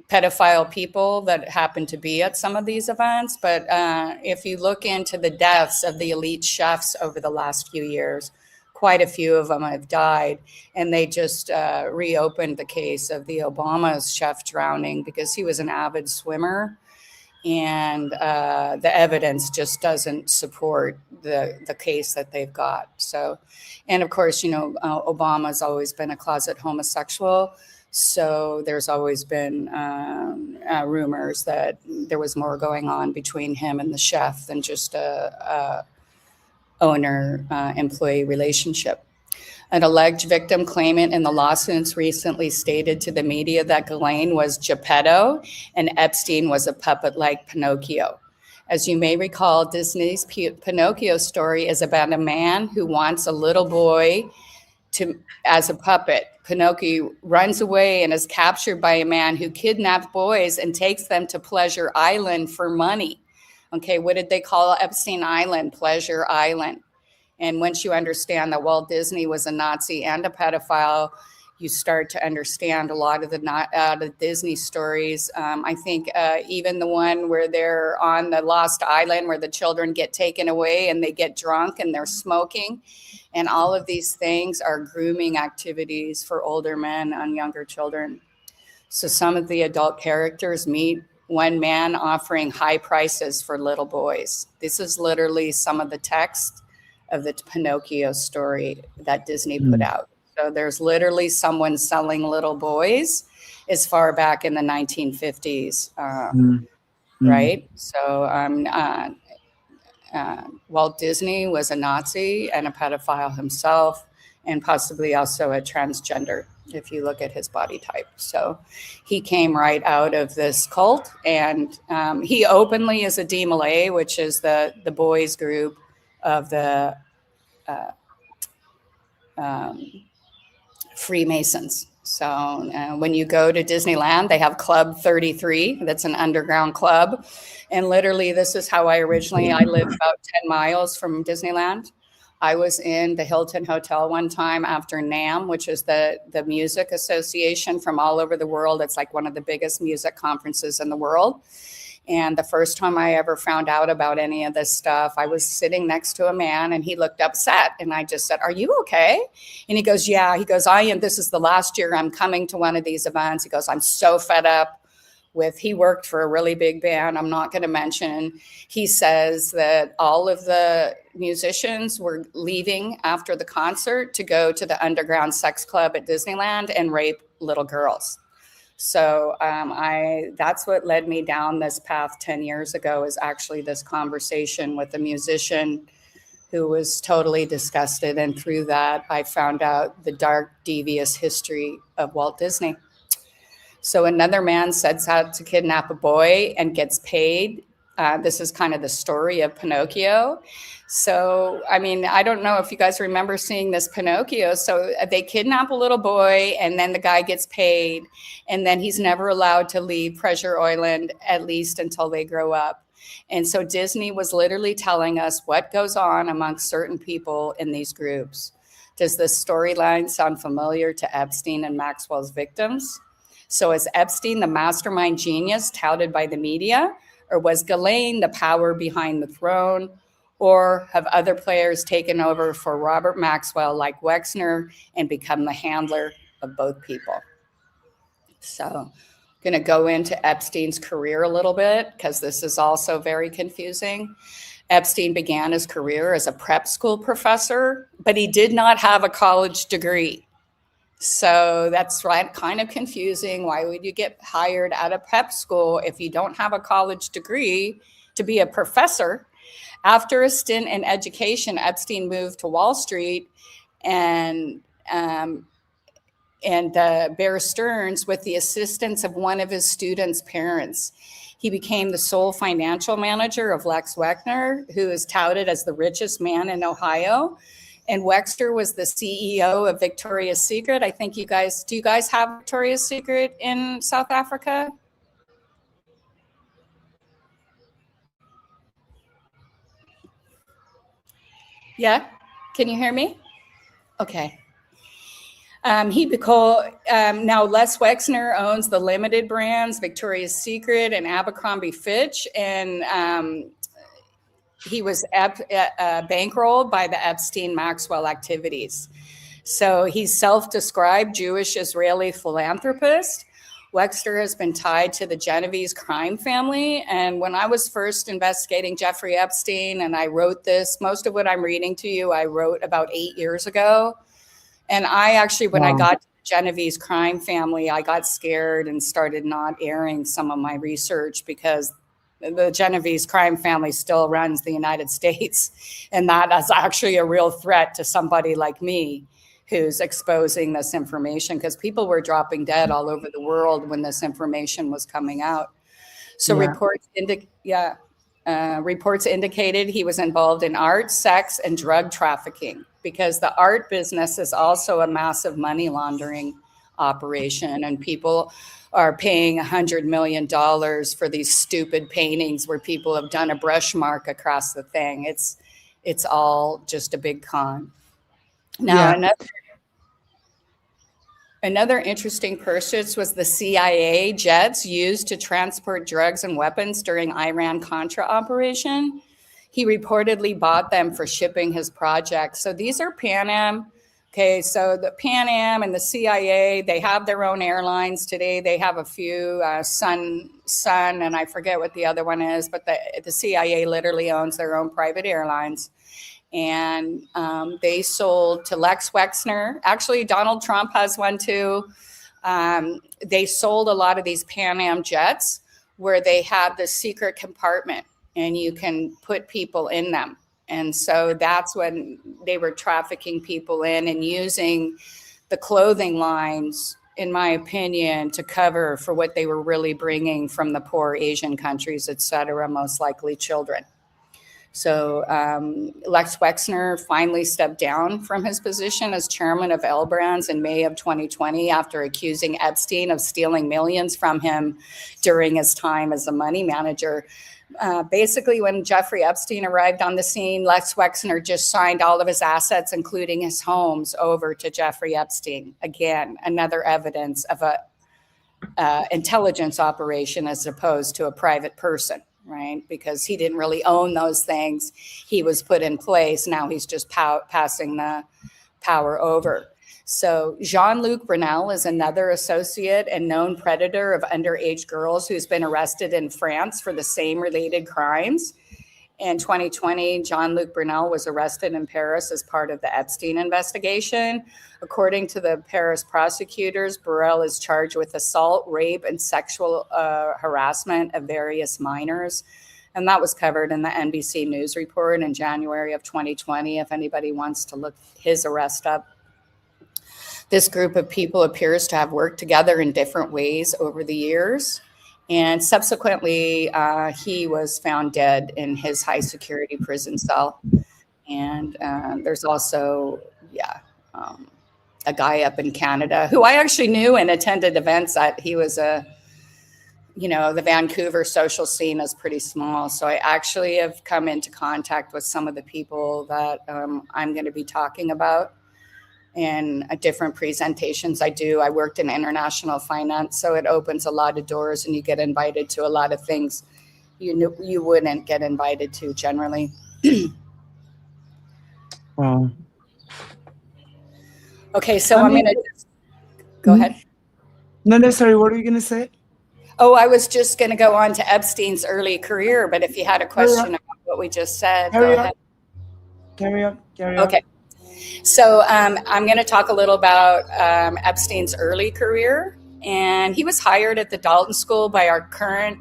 pedophile people that happen to be at some of these events. But if you look into the deaths of the elite chefs over the last few years, quite a few of them have died. And they just reopened the case of the Obama's chef drowning because he was an avid swimmer. And the evidence just doesn't support the case that they've got. So, and of course, you know, Obama's always been a closet homosexual. So there's always been rumors that there was more going on between him and the chef than just a owner-employee relationship. An alleged victim claimant in the lawsuits recently stated to the media that Ghislaine was Geppetto and Epstein was a puppet like Pinocchio. As you may recall, Disney's Pinocchio story is about a man who wants a little boy as a puppet. Pinocchio runs away and is captured by a man who kidnaps boys and takes them to Pleasure Island for money. Okay, what did they call Epstein Island? Pleasure Island. And once you understand that Walt Disney was a Nazi and a pedophile, you start to understand a lot of the Disney stories. I think even the one where they're on the Lost Island where the children get taken away and they get drunk and they're smoking. And all of these things are grooming activities for older men on younger children. So some of the adult characters meet one man offering high prices for little boys. This is literally some of the text of the Pinocchio story that Disney put out. So there's literally someone selling little boys as far back in the 1950s, right? So Walt Disney was a Nazi and a pedophile himself, and possibly also a transgender, if you look at his body type. So he came right out of this cult, and he openly is a D-Malay, which is the boys group of the Freemasons. So when you go to Disneyland, they have Club 33. That's an underground club. And literally, this is how I live about 10 miles from Disneyland. I was in the Hilton Hotel one time after NAMM, which is the music association from all over the world. It's like one of the biggest music conferences in the world. And the first time I ever found out about any of this stuff, I was sitting next to a man and he looked upset. And I just said, "Are you okay?" And he goes, "Yeah." He goes, this is the last year I'm coming to one of these events. He goes, "I'm so fed up with," he worked for a really big band I'm not going to mention. He says that all of the musicians were leaving after the concert to go to the underground sex club at Disneyland and rape little girls. So that's what led me down this path 10 years ago, is actually this conversation with a musician who was totally disgusted. And through that, I found out the dark, devious history of Walt Disney. So another man sets out to kidnap a boy and gets paid. This is kind of the story of Pinocchio. So, I mean, I don't know if you guys remember seeing this Pinocchio. So they kidnap a little boy and then the guy gets paid. And then he's never allowed to leave Pleasure Island, at least until they grow up. And so Disney was literally telling us what goes on amongst certain people in these groups. Does this storyline sound familiar to Epstein and Maxwell's victims? So is Epstein the mastermind genius touted by the media? Or was Ghislaine the power behind the throne? Or have other players taken over for Robert Maxwell like Wexner and become the handler of both people? So I'm going to go into Epstein's career a little bit because this is also very confusing. Epstein began his career as a prep school professor, but he did not have a college degree. So that's right, kind of confusing. Why would you get hired at a prep school if you don't have a college degree to be a professor? After a stint in education, Epstein moved to Wall Street and Bear Stearns with the assistance of one of his students' parents. He became the sole financial manager of Lex Wexner, who is touted as the richest man in Ohio. And Wexner was the CEO of Victoria's Secret. I think do you guys have Victoria's Secret in South Africa? Yeah, can you hear me? Okay. Now Les Wexner owns the limited brands, Victoria's Secret and Abercrombie Fitch. And he was bankrolled by the Epstein-Maxwell activities. So he's self-described Jewish Israeli philanthropist. Wexner has been tied to the Genovese crime family. And when I was first investigating Jeffrey Epstein, and I wrote this, most of what I'm reading to you, I wrote about 8 years ago. And I actually, when I got to the Genovese crime family, I got scared and started not airing some of my research because the Genovese crime family still runs the United States. And that is actually a real threat to somebody like me who's exposing this information, because people were dropping dead all over the world when this information was coming out. So reports indicated he was involved in art, sex, and drug trafficking, because the art business is also a massive money laundering operation, and people are paying $100 million for these stupid paintings where people have done a brush mark across the thing. It's all just a big con. Now, another interesting purchase was the CIA jets used to transport drugs and weapons during Iran-Contra operation. He reportedly bought them for shipping his projects. So these are Pan Am. Okay, so the Pan Am and the CIA, they have their own airlines today. They have a few, Sun, and I forget what the other one is, but the CIA literally owns their own private airlines. And they sold to Lex Wexner. Actually, Donald Trump has one too. They sold a lot of these Pan Am jets where they have this secret compartment and you can put people in them. And so that's when they were trafficking people in and using the clothing lines, in my opinion, to cover for what they were really bringing from the poor Asian countries, et cetera, most likely children. So Lex Wexner finally stepped down from his position as chairman of L Brands in May of 2020 after accusing Epstein of stealing millions from him during his time as a money manager. Basically, when Jeffrey Epstein arrived on the scene, Lex Wexner just signed all of his assets, including his homes, over to Jeffrey Epstein. Again, another evidence of a intelligence operation as opposed to a private person. Right? Because he didn't really own those things. He was put in place. Now he's just passing the power over. So Jean-Luc Brunel is another associate and known predator of underage girls who's been arrested in France for the same related crimes. In 2020, Jean-Luc Brunel was arrested in Paris as part of the Epstein investigation. According to the Paris prosecutors, Brunel is charged with assault, rape, and sexual harassment of various minors. And that was covered in the NBC News report in January of 2020, if anybody wants to look his arrest up. This group of people appears to have worked together in different ways over the years. And subsequently, he was found dead in his high security prison cell. And there's also, a guy up in Canada who I actually knew and attended events at. He was the Vancouver social scene is pretty small. So I actually have come into contact with some of the people that I'm going to be talking about in different presentations I do. I worked in international finance, so it opens a lot of doors and you get invited to a lot of things you wouldn't get invited to generally. Wow. Okay, so I'm going to go ahead. No, sorry. What are you going to say? Oh, I was just going to go on to Epstein's early career, but if you had a question about what we just said, go ahead. Carry on. Okay. So I'm going to talk a little about Epstein's early career. And he was hired at the Dalton School by our current,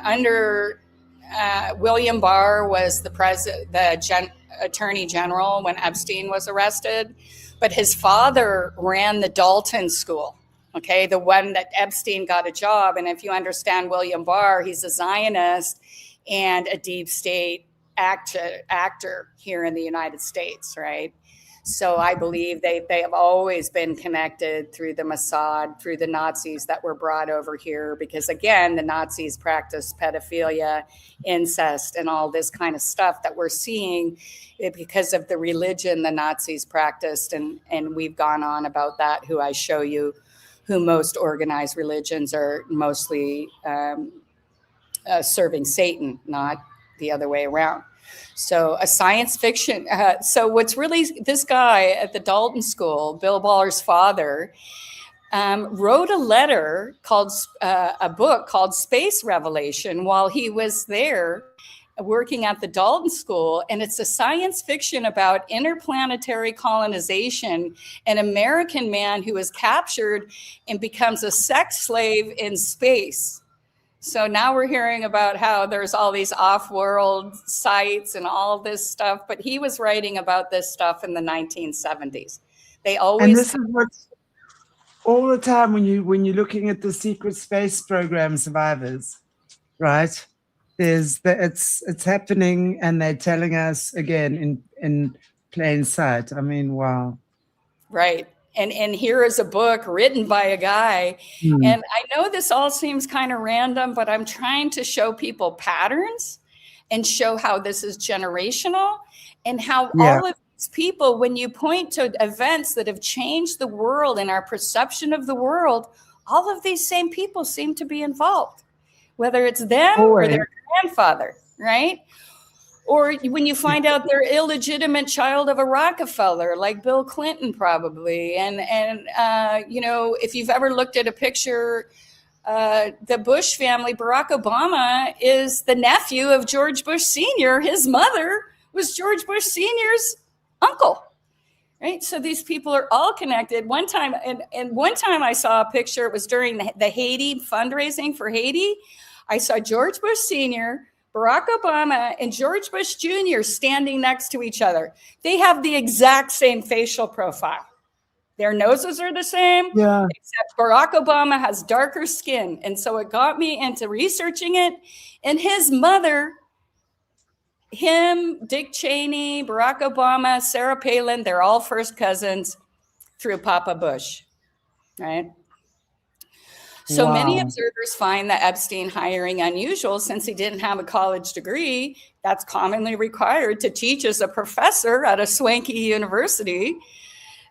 under William Barr was the attorney general when Epstein was arrested. But his father ran the Dalton School, okay, the one that Epstein got a job. And if you understand William Barr, he's a Zionist and a deep state actor here in the United States, right? So I believe they have always been connected through the Mossad, through the Nazis that were brought over here, because again, the Nazis practiced pedophilia, incest, and all this kind of stuff that we're seeing because of the religion the Nazis practiced. And we've gone on about that, who I show you, who most organized religions are mostly serving Satan, not the other way around. So a science fiction. So what's really, this guy at the Dalton School, Bill Baller's father, wrote a letter called a book called Space Revelation while he was there working at the Dalton School. And it's a science fiction about interplanetary colonization, an American man who is captured and becomes a sex slave in space. So now we're hearing about how there's all these off-world sites and all this stuff, but he was writing about this stuff in the 1970s. They always— And this is what's all the time when you're looking at the secret space program survivors, right? It's happening, and they're telling us again in plain sight. I mean, wow. Right. And here is a book written by a guy. And I know this all seems kind of random, but I'm trying to show people patterns and show how this is generational, and how all of these people, when you point to events that have changed the world and our perception of the world, all of these same people seem to be involved, whether it's them or their grandfather, right? Or when you find out they're illegitimate child of a Rockefeller, like Bill Clinton probably. And you know, if you've ever looked at a picture, the Bush family, Barack Obama is the nephew of George Bush Sr. His mother was George Bush Sr.'s uncle, right? So these people are all connected. One time I saw a picture, it was during the Haiti fundraising for Haiti. I saw George Bush Sr., Barack Obama, and George Bush Jr. standing next to each other. They have the exact same facial profile. Their noses are the same, except Barack Obama has darker skin. And so it got me into researching it. And his mother, him, Dick Cheney, Barack Obama, Sarah Palin, they're all first cousins through Papa Bush, right? So many observers find the Epstein hiring unusual since he didn't have a college degree that's commonly required to teach as a professor at a swanky university.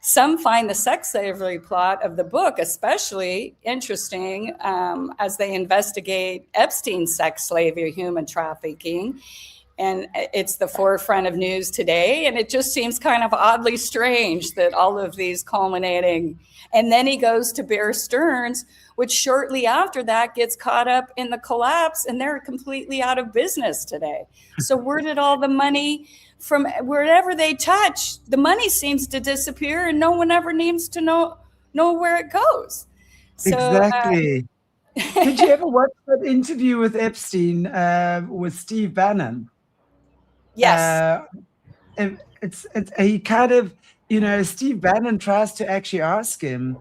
Some find the sex slavery plot of the book especially interesting as they investigate Epstein's sex slavery, human trafficking. And it's the forefront of news today. And it just seems kind of oddly strange that all of these culminating. And then he goes to Bear Stearns, which shortly after that gets caught up in the collapse, and they're completely out of business today. So where did all the money from wherever they touch, the money seems to disappear, and no one ever needs to know where it goes. So, exactly. Did you ever watch that interview with Epstein with Steve Bannon? Yes. It's he kind of, you know, Steve Bannon tries to actually ask him,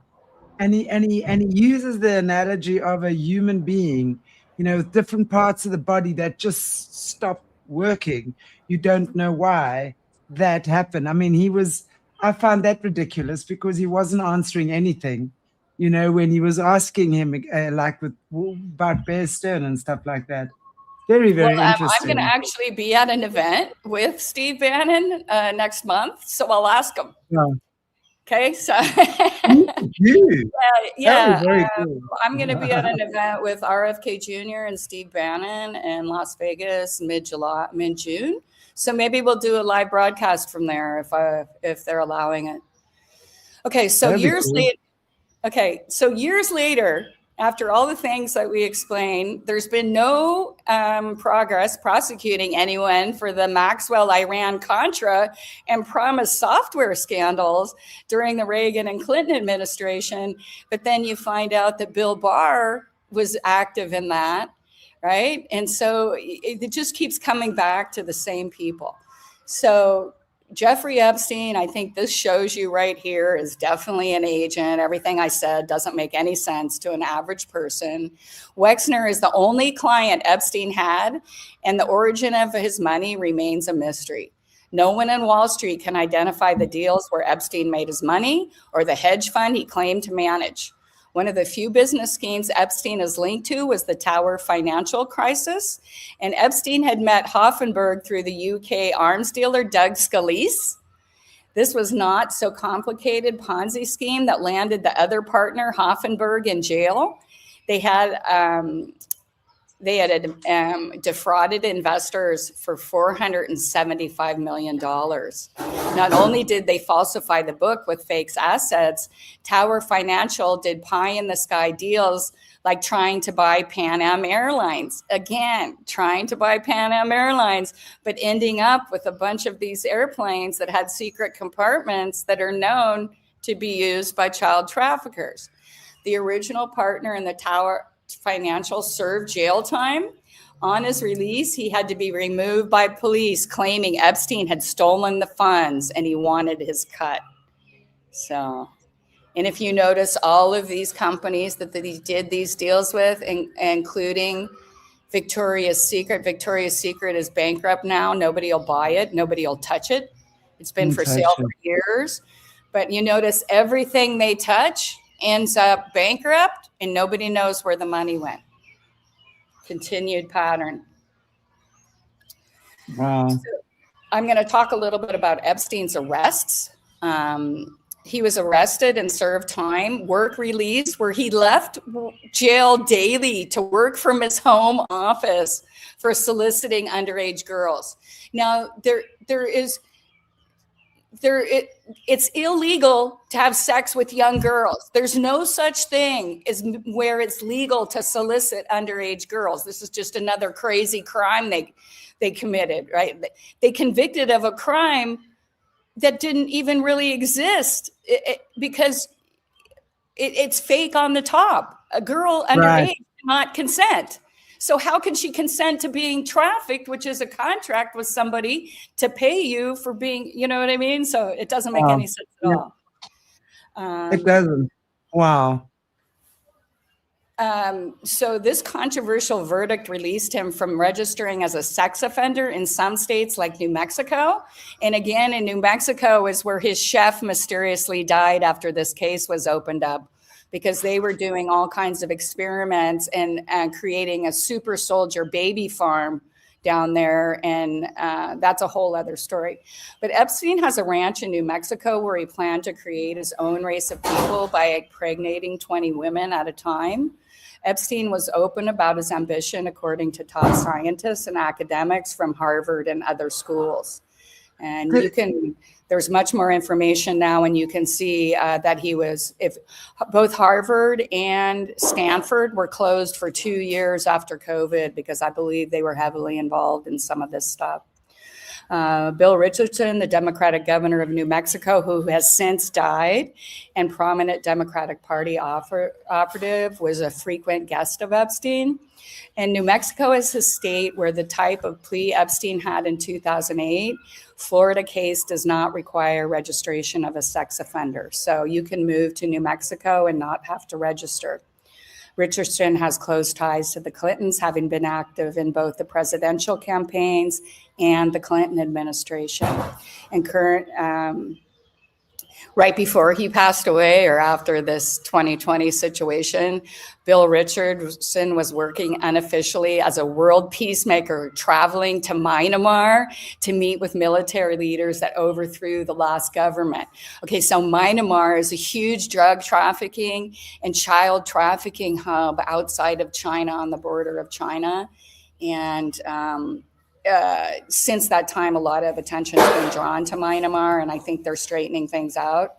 and he uses the analogy of a human being, you know, with different parts of the body that just stop working. You don't know why that happened. I mean, I found that ridiculous because he wasn't answering anything, you know, when he was asking him like about Bear Stearns and stuff like that. Very, very interesting. I'm going to actually be at an event with Steve Bannon next month, so I'll ask him. Yeah. Okay, so very cool. I'm going to be at an event with RFK Jr. and Steve Bannon in Las Vegas mid-June. So maybe we'll do a live broadcast from there if they're allowing it. Okay, so years later, after all the things that we explained, there's been no progress prosecuting anyone for the Maxwell Iran-Contra and Promise software scandals during the Reagan and Clinton administration. But then you find out that Bill Barr was active in that, right? And so it just keeps coming back to the same people. So Jeffrey Epstein, I think this shows you right here, is definitely an agent. Everything I said doesn't make any sense to an average person. Wexner is the only client Epstein had, and the origin of his money remains a mystery. No one in Wall Street can identify the deals where Epstein made his money or the hedge fund he claimed to manage. One of the few business schemes Epstein is linked to was the Tower financial crisis. And Epstein had met Hoffenberg through the UK arms dealer Doug Scalise. This was not so complicated Ponzi scheme that landed the other partner, Hoffenberg, in jail. They had they had defrauded investors for $475 million. Not only did they falsify the book with fake assets, Tower Financial did pie in the sky deals like trying to buy Pan Am Airlines. Again, trying to buy Pan Am Airlines, but ending up with a bunch of these airplanes that had secret compartments that are known to be used by child traffickers. The original partner in the Tower Financial served jail time. On his release, he had to be removed by police, claiming Epstein had stolen the funds and he wanted his cut. So, and if you notice, all of these companies that he did these deals with, including Victoria's Secret is bankrupt now. Nobody will buy it. Nobody will touch it. It's been for sale for years. But you notice everything they touch ends up bankrupt and nobody knows where the money went. Continued pattern. Wow. So I'm going to talk a little bit about Epstein's arrests. He was arrested and served time, work release, where he left jail daily to work from his home office for soliciting underage girls. Now, it's illegal to have sex with young girls. There's no such thing as where it's legal to solicit underage girls. This is just another crazy crime they committed, right? They convicted of a crime that didn't even really exist because it's fake on the top. A girl underage cannot consent. So how can she consent to being trafficked, which is a contract with somebody to pay you for being, you know what I mean? So it doesn't make any sense at all. It doesn't. Wow. So this controversial verdict released him from registering as a sex offender in some states like New Mexico. And again, in New Mexico is where his chef mysteriously died after this case was opened up, because they were doing all kinds of experiments and creating a super soldier baby farm down there. And that's a whole other story. But Epstein has a ranch in New Mexico where he planned to create his own race of people by impregnating 20 women at a time. Epstein was open about his ambition, according to top scientists and academics from Harvard and other schools. And there's much more information now, and you can see that both Harvard and Stanford were closed for 2 years after COVID, because I believe they were heavily involved in some of this stuff. Bill Richardson, the Democratic governor of New Mexico, who has since died, and prominent Democratic Party operative, was a frequent guest of Epstein. And New Mexico is a state where the type of plea Epstein had in 2008, Florida case does not require registration of a sex offender. So you can move to New Mexico and not have to register. Richardson has close ties to the Clintons, having been active in both the presidential campaigns and the Clinton administration. And right before he passed away, or after this 2020 situation, Bill Richardson was working unofficially as a world peacemaker, traveling to Myanmar to meet with military leaders that overthrew the last government. Okay, so Myanmar is a huge drug trafficking and child trafficking hub outside of China, on the border of China. And since that time, a lot of attention has been drawn to Myanmar, and I think they're straightening things out.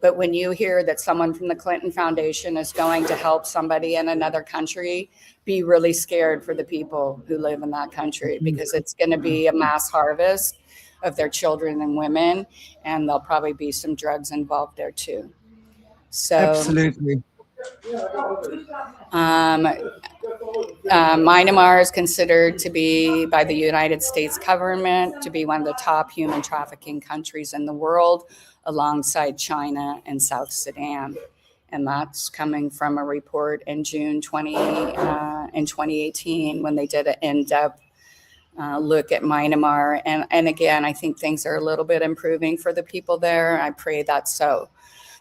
But when you hear that someone from the Clinton Foundation is going to help somebody in another country, be really scared for the people who live in that country, because it's going to be a mass harvest of their children and women, and there'll probably be some drugs involved there too. So absolutely. Myanmar is considered to be, by the United States government, to be one of the top human trafficking countries in the world, alongside China and South Sudan. And that's coming from a report in June 2018, when they did an in-depth look at Myanmar. And again, I think things are a little bit improving for the people there. I pray that's so.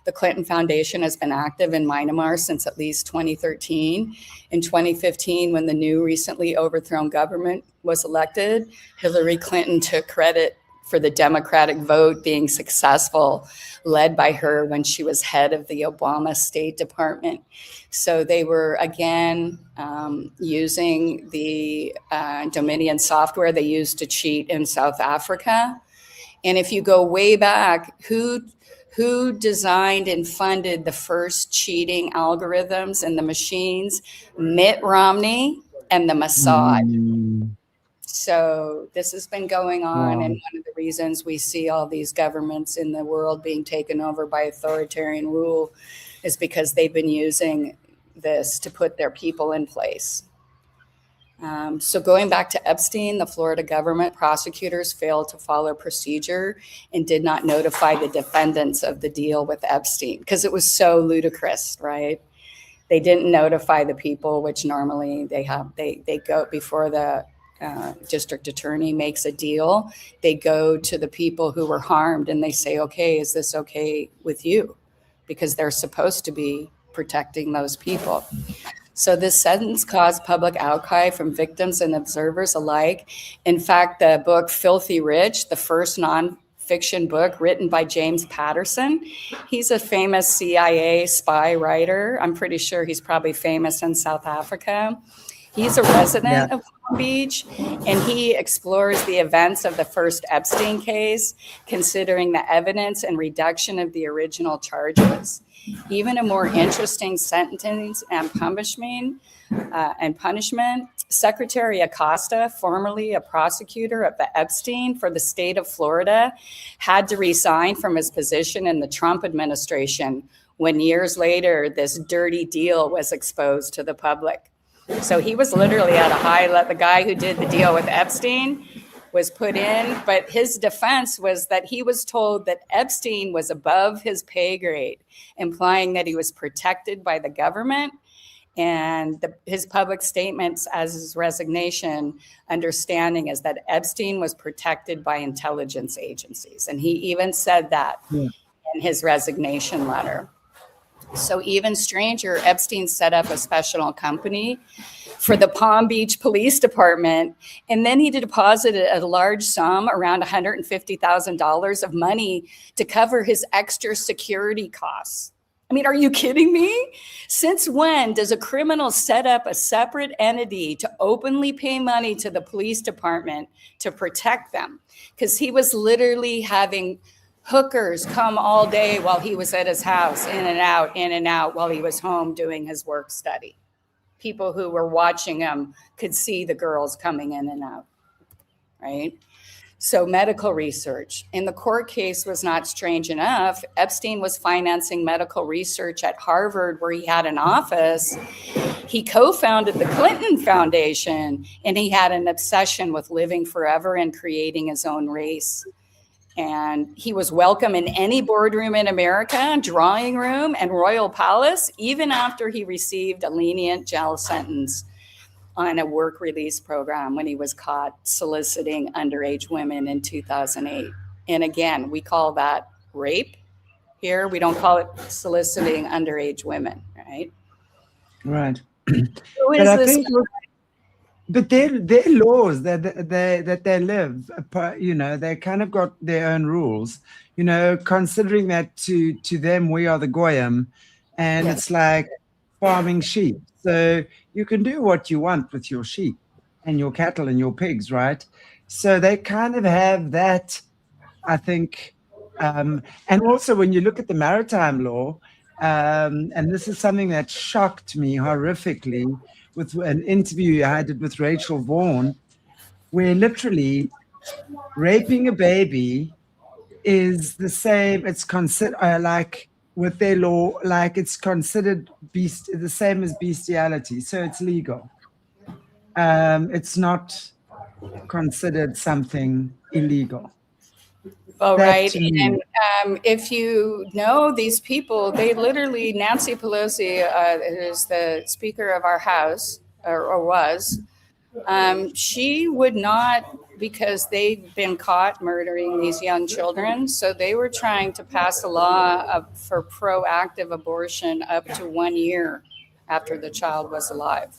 The Clinton Foundation has been active in Myanmar since at least 2013. In 2015, when the new recently overthrown government was elected, Hillary Clinton took credit for the Democratic vote being successful, led by her when she was head of the Obama State Department. So they were, again, using the Dominion software they used to cheat in South Africa. And if you go way back, who designed and funded the first cheating algorithms and the machines? Mitt Romney and the Mossad. So this has been going on, and one of the reasons we see all these governments in the world being taken over by authoritarian rule is because they've been using this to put their people in place. So going back to Epstein, the Florida government prosecutors failed to follow procedure and did not notify the defendants of the deal with Epstein because it was so ludicrous, right? They didn't notify the people, which normally they go before the district attorney makes a deal. They go to the people who were harmed and they say, okay, is this okay with you? Because they're supposed to be protecting those people. So this sentence caused public outcry from victims and observers alike. In fact, the book Filthy Rich, the first nonfiction book written by James Patterson, he's a famous CIA spy writer. I'm pretty sure he's probably famous in South Africa. He's a resident of Palm Beach, and he explores the events of the first Epstein case, considering the evidence and reduction of the original charges. Even a more interesting sentence and punishment, Secretary Acosta, formerly a prosecutor of the Epstein for the state of Florida, had to resign from his position in the Trump administration when years later this dirty deal was exposed to the public. So he was literally at a high level. The guy who did the deal with Epstein was put in, but his defense was that he was told that Epstein was above his pay grade, implying that he was protected by the government. And his public statements as his resignation understanding is that Epstein was protected by intelligence agencies. And he even said that in his resignation letter. So even stranger, Epstein set up a special company for the Palm Beach Police Department, and then he deposited a large sum, around $150,000 of money, to cover his extra security costs. I mean, are you kidding me? Since when does a criminal set up a separate entity to openly pay money to the police department to protect them? Because he was literally having hookers come all day while he was at his house, in and out while he was home doing his work study. People who were watching him could see the girls coming in and out, right? So medical research. And the court case was not strange enough. Epstein was financing medical research at Harvard, where he had an office. He co-founded the Clinton Foundation, and he had an obsession with living forever and creating his own race. And he was welcome in any boardroom in America, drawing room, and royal palace, even after he received a lenient jail sentence on a work release program when he was caught soliciting underage women in 2008. And again, we call that rape here. We don't call it soliciting underage women, right? Right. Who is But I this? think, but their laws that they live, you know, they kind of got their own rules, you know, considering that to them we are the goyim, and it's like farming sheep. So you can do what you want with your sheep and your cattle and your pigs, right? So they kind of have that, I think. And also when you look at the maritime law, and this is something that shocked me horrifically, with an interview I did with Rachel Vaughan, where literally raping a baby is the same. It's considered like with their law, like it's considered the same as bestiality. So it's legal. It's not considered something illegal. Oh, right. And if you know these people, they literally, Nancy Pelosi is the Speaker of our House, or was. She would not, because they've been caught murdering these young children. So they were trying to pass a law for proactive abortion up to 1 year after the child was alive.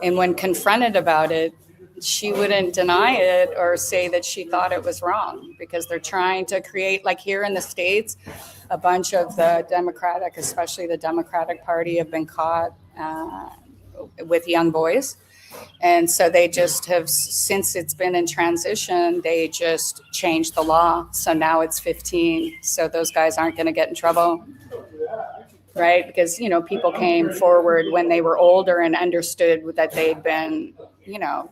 And when confronted about it, she wouldn't deny it or say that she thought it was wrong, because they're trying to create, like here in the States, a bunch of the Democratic, especially the Democratic Party, have been caught with young boys. And so they just have, since it's been in transition, they just changed the law. So now it's 15. So those guys aren't going to get in trouble. Right? Because, you know, people came forward when they were older and understood that they'd been, you know,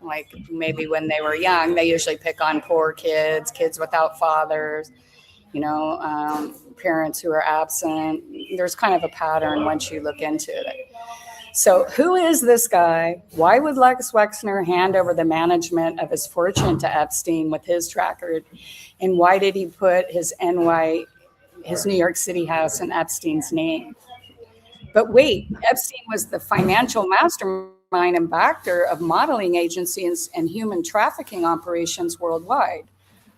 like maybe when they were young, they usually pick on poor kids, kids without fathers, you know, parents who are absent. There's kind of a pattern once you look into it. So who is this guy? Why would Lex Wexner hand over the management of his fortune to Epstein with his record? And why did he put his New York City house in Epstein's name? But wait, Epstein was the financial mastermind and backer of modeling agencies and human trafficking operations worldwide.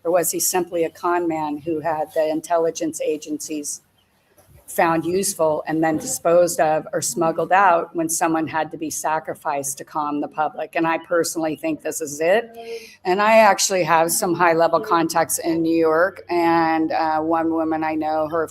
Or was he simply a con man who had the intelligence agencies found useful and then disposed of or smuggled out when someone had to be sacrificed to calm the public? And I personally think this is it. And I actually have some high-level contacts in New York. And one woman I know, her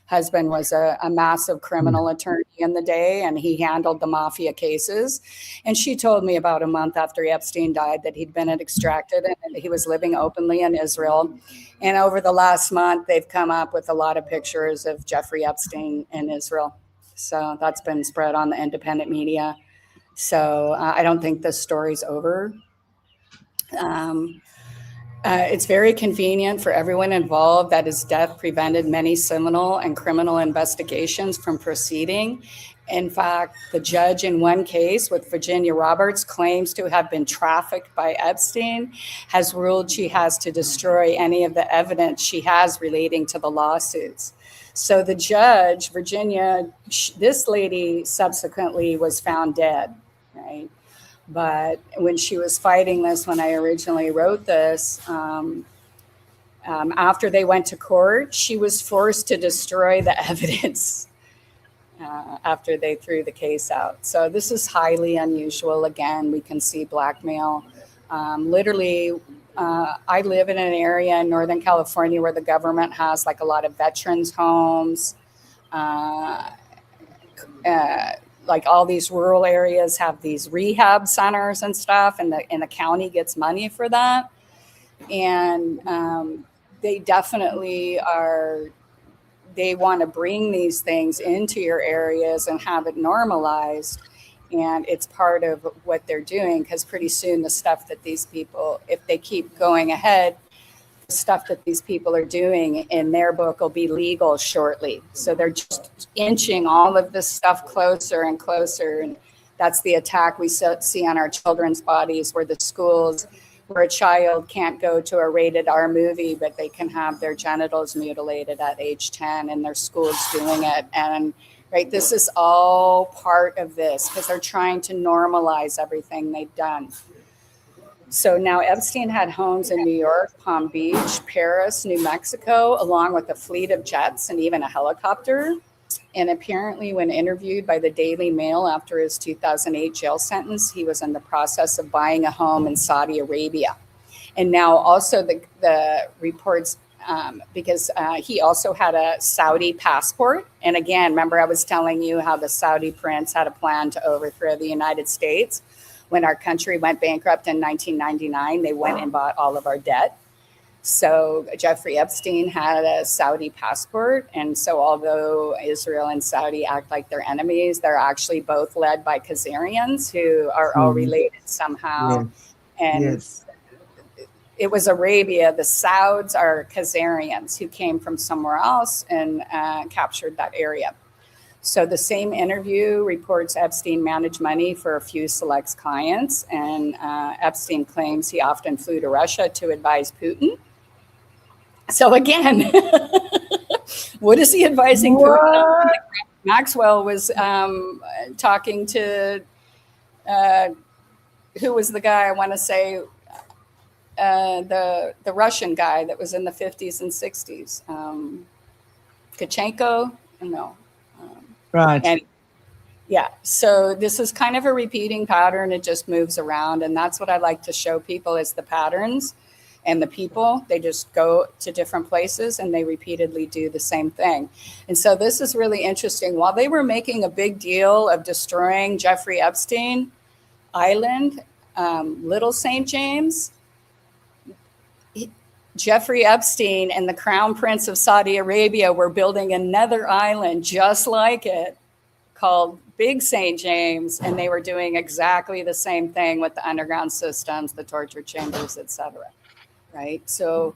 husband was a massive criminal attorney in the day, and he handled the mafia cases. And she told me about a month after Epstein died that he'd been extracted and he was living openly in Israel. And over the last month, they've come up with a lot of pictures of Jeffrey Epstein in Israel. So that's been spread on the independent media. So I don't think this story's over. It's very convenient for everyone involved that his death prevented many civil and criminal investigations from proceeding. In fact, the judge in one case with Virginia Roberts claims to have been trafficked by Epstein, has ruled she has to destroy any of the evidence she has relating to the lawsuits. So the judge, Virginia, this lady subsequently was found dead, right? But when she was fighting this, when I originally wrote this, after they went to court, she was forced to destroy the evidence after they threw the case out. So this is highly unusual. Again, we can see blackmail. Literally, I live in an area in Northern California where the government has like a lot of veterans homes. Like all these rural areas have these rehab centers and stuff, and the county gets money for that. And they definitely they want to bring these things into your areas and have it normalized. And it's part of what they're doing, because pretty soon the stuff that these people, if they keep going ahead, the stuff that these people are doing in their book will be legal shortly. So they're just inching all of this stuff closer and closer. And that's the attack we see on our children's bodies, where the schools, where a child can't go to a rated R movie, but they can have their genitals mutilated at age 10, and their school's doing it. And right, this is all part of this, because they're trying to normalize everything they've done. So now Epstein had homes in New York, Palm Beach, Paris, New Mexico, along with a fleet of jets and even a helicopter. And apparently, when interviewed by the Daily Mail after his 2008 jail sentence, he was in the process of buying a home in Saudi Arabia. And now also the reports, because he also had a Saudi passport. And again, remember I was telling you how the Saudi prince had a plan to overthrow the United States. When our country went bankrupt in 1999, they went and bought all of our debt. So Jeffrey Epstein had a Saudi passport. And so although Israel and Saudi act like they're enemies, they're actually both led by Khazarians who are all related somehow. Yes. And yes, it was Arabia. The Sauds are Khazarians who came from somewhere else and captured that area. So the same interview reports Epstein managed money for a few select clients. And Epstein claims he often flew to Russia to advise Putin. So again, what is he advising Putin? Maxwell was talking to, who was the guy, I want to say, the Russian guy that was in the 50s and 60s. Kachenko? No. Right. And Yeah. So this is kind of a repeating pattern. It just moves around. And that's what I like to show people is the patterns and the people. They just go to different places and they repeatedly do the same thing. And so this is really interesting. While they were making a big deal of destroying Jeffrey Epstein Island, Little St. James, Jeffrey Epstein and the Crown Prince of Saudi Arabia were building another island just like it called Big St. James, and they were doing exactly the same thing with the underground systems, the torture chambers, etc. Right? So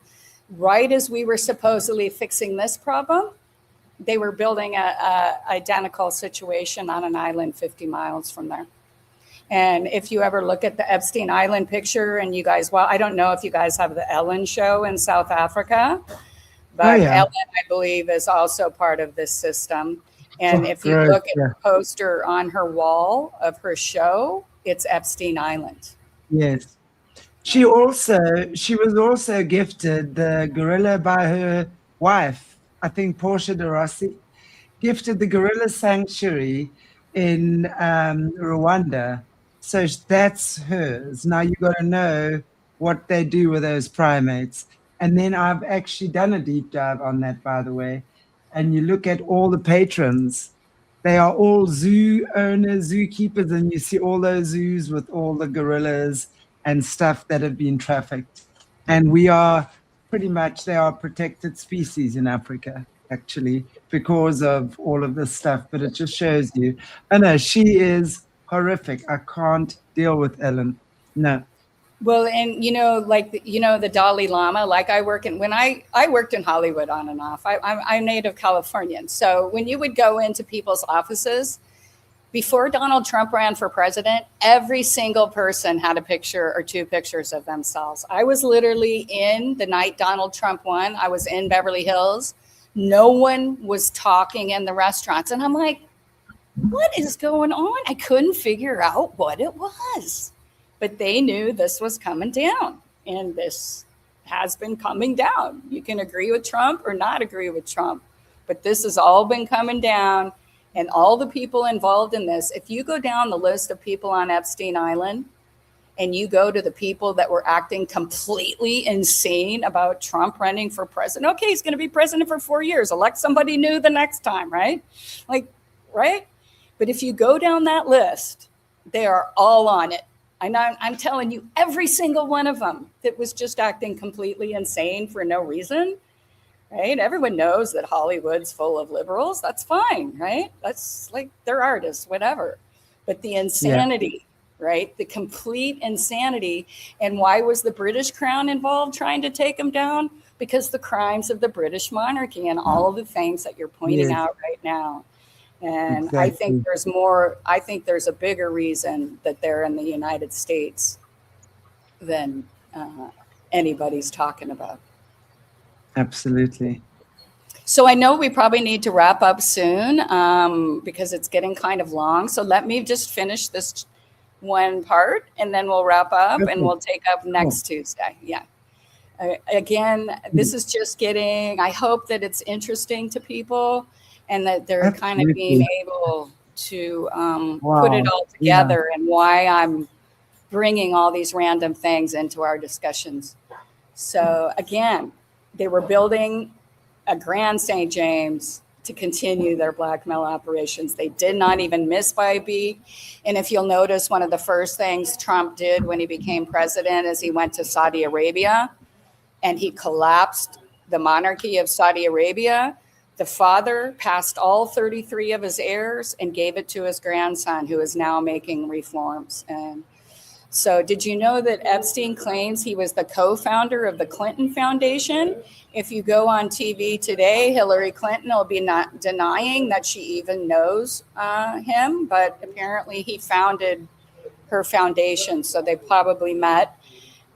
right as we were supposedly fixing this problem, they were building a identical situation on an island 50 miles from there. And if you ever look at the Epstein Island picture, and you guys, well, I don't know if you guys have the Ellen show in South Africa, but yeah. Ellen, I believe, is also part of this system. And if you Gross, look at yeah. the poster on her wall of her show, it's Epstein Island. Yes. She was also gifted the gorilla by her wife, I think Portia de Rossi, gifted the gorilla sanctuary in Rwanda. So that's hers. Now you got to know what they do with those primates. And then I've actually done a deep dive on that, by the way. And you look at all the patrons, they are all zoo owners, zookeepers, and you see all those zoos with all the gorillas and stuff that have been trafficked. And we are pretty much, they are protected species in Africa, actually, because of all of this stuff. But it just shows you. Oh no, she is horrific. I can't deal with Ellen. No. Well, and the Dalai Lama, like when I worked in Hollywood on and off. I'm native Californian. So when you would go into people's offices, before Donald Trump ran for president, every single person had a picture or two pictures of themselves. I was literally in the night Donald Trump won. I was in Beverly Hills. No one was talking in the restaurants. And I'm like, what is going on? I couldn't figure out what it was. But they knew this was coming down, and this has been coming down. You can agree with Trump or not agree with Trump, but this has all been coming down, and all the people involved in this. If you go down the list of people on Epstein Island and you go to the people that were acting completely insane about Trump running for president, okay, he's going to be president for 4 years. Elect somebody new the next time, right? Right? But if you go down that list, they are all on it. I'm telling you, every single one of them that was just acting completely insane for no reason, right? Everyone knows that Hollywood's full of liberals. That's fine, right? That's like, they're artists, whatever. But the insanity, right? The complete insanity. And why was the British crown involved trying to take them down? Because the crimes of the British monarchy and all of the things that you're pointing out right now. And exactly. I think there's more, I think there's a bigger reason that they're in the United States than anybody's talking about. Absolutely. So I know we probably need to wrap up soon because it's getting kind of long. So let me just finish this one part and then we'll wrap up and we'll take up next Tuesday. Yeah. Again, this is just getting, I hope that it's interesting to people and that they're kind of being able to put it all together and why I'm bringing all these random things into our discussions. So again, they were building a Grand St. James to continue their blackmail operations. They did not even miss by a beat. And if you'll notice, one of the first things Trump did when he became president is he went to Saudi Arabia and he collapsed the monarchy of Saudi Arabia. The father passed all 33 of his heirs and gave it to his grandson, who is now making reforms. And so did you know that Epstein claims he was the co-founder of the Clinton Foundation? If you go on TV today, Hillary Clinton will be not denying that she even knows him, but apparently he founded her foundation. So they probably met.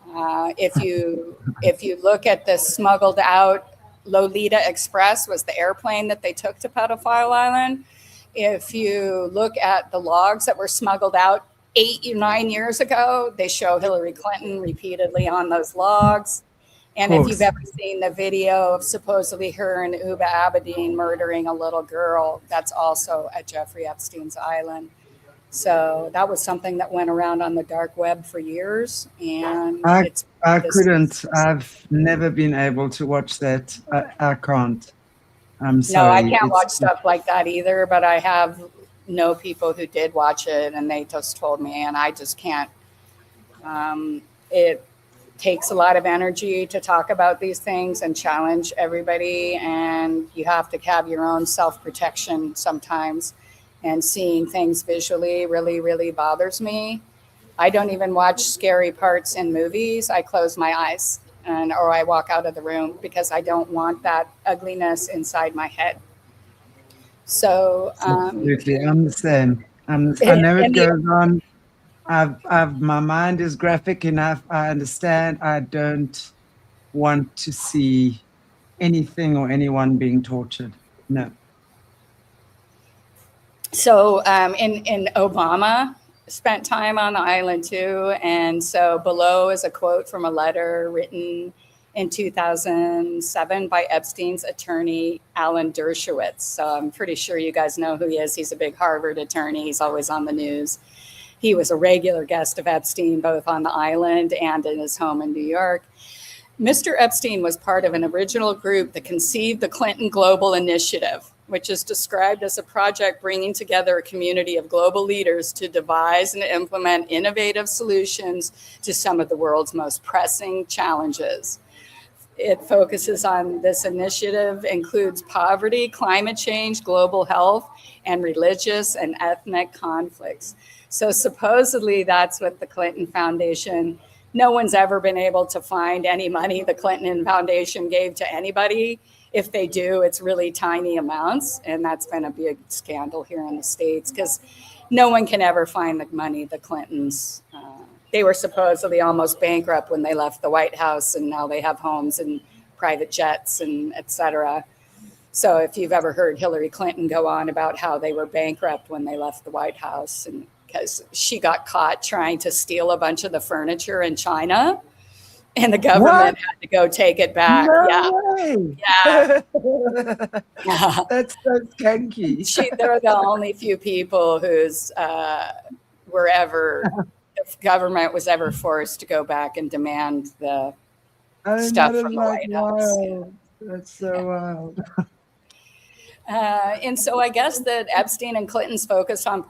If you look at the smuggled out Lolita Express was the airplane that they took to Pedophile Island. If you look at the logs that were smuggled out 8 or 9 years ago, they show Hillary Clinton repeatedly on those logs. And if you've ever seen the video of supposedly her and Uba Abedin murdering a little girl, that's also at Jeffrey Epstein's island. So that was something that went around on the dark web for years. And I've never been able to watch that. I can't. I'm sorry. No, I can't watch stuff like that either, but I have know people who did watch it and they just told me, and I just can't. It takes a lot of energy to talk about these things and challenge everybody, and you have to have your own self-protection sometimes, and seeing things visually really bothers me. I don't even watch scary parts in movies. I close my eyes or I walk out of the room because I don't want that ugliness inside my head. So absolutely, I'm the same. I know it goes on. My mind is graphic enough. I understand. I don't want to see anything or anyone being tortured. No. So in Obama spent time on the island too. And so below is a quote from a letter written in 2007 by Epstein's attorney, Alan Dershowitz. So I'm pretty sure you guys know who he is. He's a big Harvard attorney. He's always on the news. He was a regular guest of Epstein, both on the island and in his home in New York. Mr. Epstein was part of an original group that conceived the Clinton Global Initiative, which is described as a project bringing together a community of global leaders to devise and implement innovative solutions to some of the world's most pressing challenges. It focuses on this initiative, includes poverty, climate change, global health, and religious and ethnic conflicts. So supposedly that's what the Clinton Foundation, no one's ever been able to find any money the Clinton Foundation gave to anybody. If they do, it's really tiny amounts. And that's been a big scandal here in the States because no one can ever find the money the Clintons, they were supposedly almost bankrupt when they left the White House, and now they have homes and private jets and et cetera. So if you've ever heard Hillary Clinton go on about how they were bankrupt when they left the White House, and because she got caught trying to steal a bunch of the furniture in China, and the government had to go take it back. No way. Yeah. That's so skanky. They're the only few people whose the government was ever forced to go back and demand the stuff from the White House. Wow. That's so wild. And so I guess that Epstein and Clinton's focus on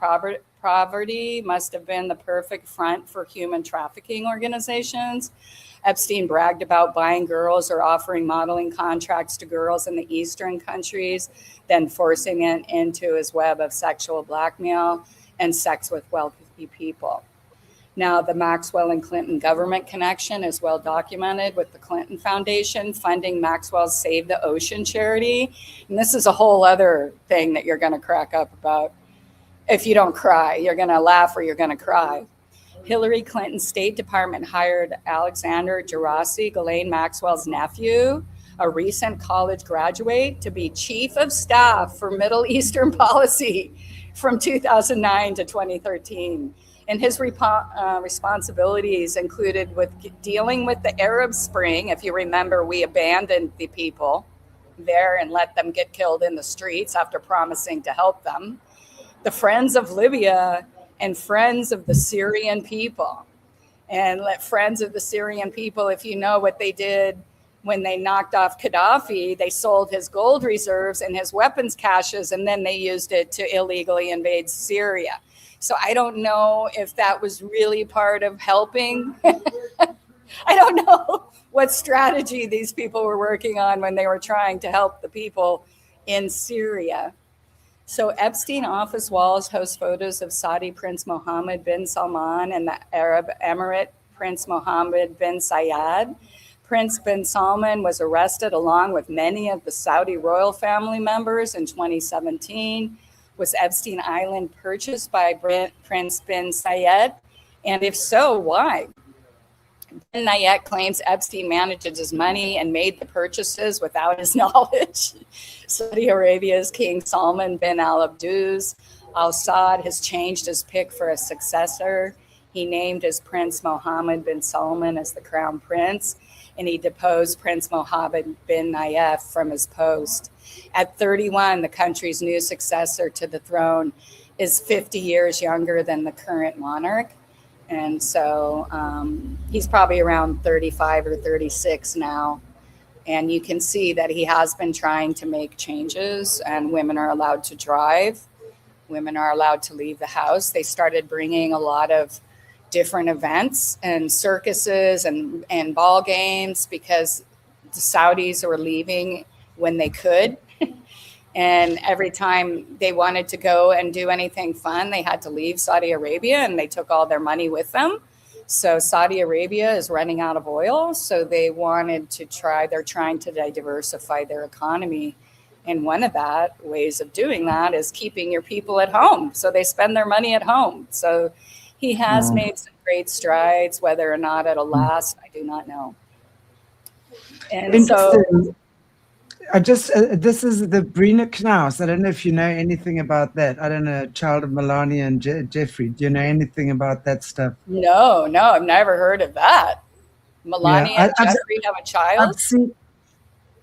poverty must have been the perfect front for human trafficking organizations. Epstein bragged about buying girls or offering modeling contracts to girls in the Eastern countries, then forcing it into his web of sexual blackmail and sex with wealthy people. Now, the Maxwell and Clinton government connection is well documented, with the Clinton Foundation funding Maxwell's Save the Ocean charity. And this is a whole other thing that you're going to crack up about. If you don't cry, you're going to laugh or you're going to cry. Hillary Clinton's State Department hired Alexander Gerasi, Ghislaine Maxwell's nephew, a recent college graduate, to be chief of staff for Middle Eastern policy from 2009 to 2013. And his responsibilities included with dealing with the Arab Spring. If you remember, we abandoned the people there and let them get killed in the streets after promising to help them. The Friends of Libya and Friends of the Syrian people. And Friends of the Syrian people, if you know what they did when they knocked off Gaddafi, they sold his gold reserves and his weapons caches, and then they used it to illegally invade Syria. So I don't know if that was really part of helping. I don't know what strategy these people were working on when they were trying to help the people in Syria. So Epstein office walls host photos of Saudi Prince Mohammed bin Salman and the Arab Emirate Prince Mohammed bin Zayed. Prince bin Salman was arrested along with many of the Saudi royal family members in 2017. Was Epstein Island purchased by Prince bin Zayed? And if so, why? Bin Zayed claims Epstein managed his money and made the purchases without his knowledge. Saudi Arabia's King Salman bin al-Abduz Al Saud has changed his pick for a successor. He named his Prince Mohammed bin Salman as the crown prince. and he deposed Prince Mohammed bin Nayef from his post. At 31, the country's new successor to the throne is 50 years younger than the current monarch. And so he's probably around 35 or 36 now. And you can see that he has been trying to make changes, and women are allowed to drive. Women are allowed to leave the house. They started bringing a lot of different events and circuses and ball games because the Saudis were leaving when they could. And every time they wanted to go and do anything fun, they had to leave Saudi Arabia, and they took all their money with them. So Saudi Arabia is running out of oil. So they're trying to diversify their economy. And one of that ways of doing that is keeping your people at home. So they spend their money at home. So he has made some great strides. Whether or not it'll last, I do not know. And so this is the Brina Knaus. I don't know if you know anything about that. I don't know, child of Melania and Jeffrey. Do you know anything about that stuff? No, I've never heard of that. Melania and Jeffrey have a child?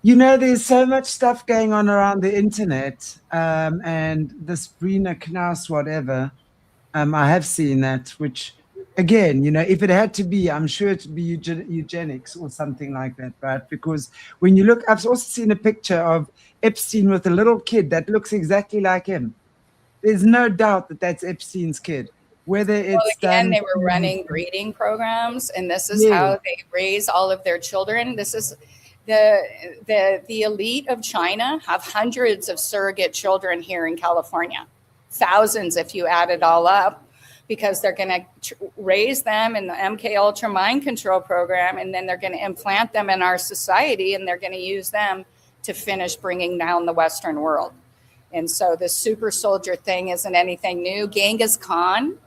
There's so much stuff going on around the internet, and this Brina Knaus, whatever, I have seen that, which, again, if it had to be, I'm sure it'd be eugenics or something like that, right? Because when you look, I've also seen a picture of Epstein with a little kid that looks exactly like him. There's no doubt that that's Epstein's kid. Whether it's they were running breeding programs, and this is how they raise all of their children. This is the elite of China have hundreds of surrogate children here in California, thousands if you add it all up, because they're going to raise them in the MK Ultra mind control program, and then they're going to implant them in our society, and they're going to use them to finish bringing down the Western world. And so this super soldier thing isn't anything new. Genghis Khan,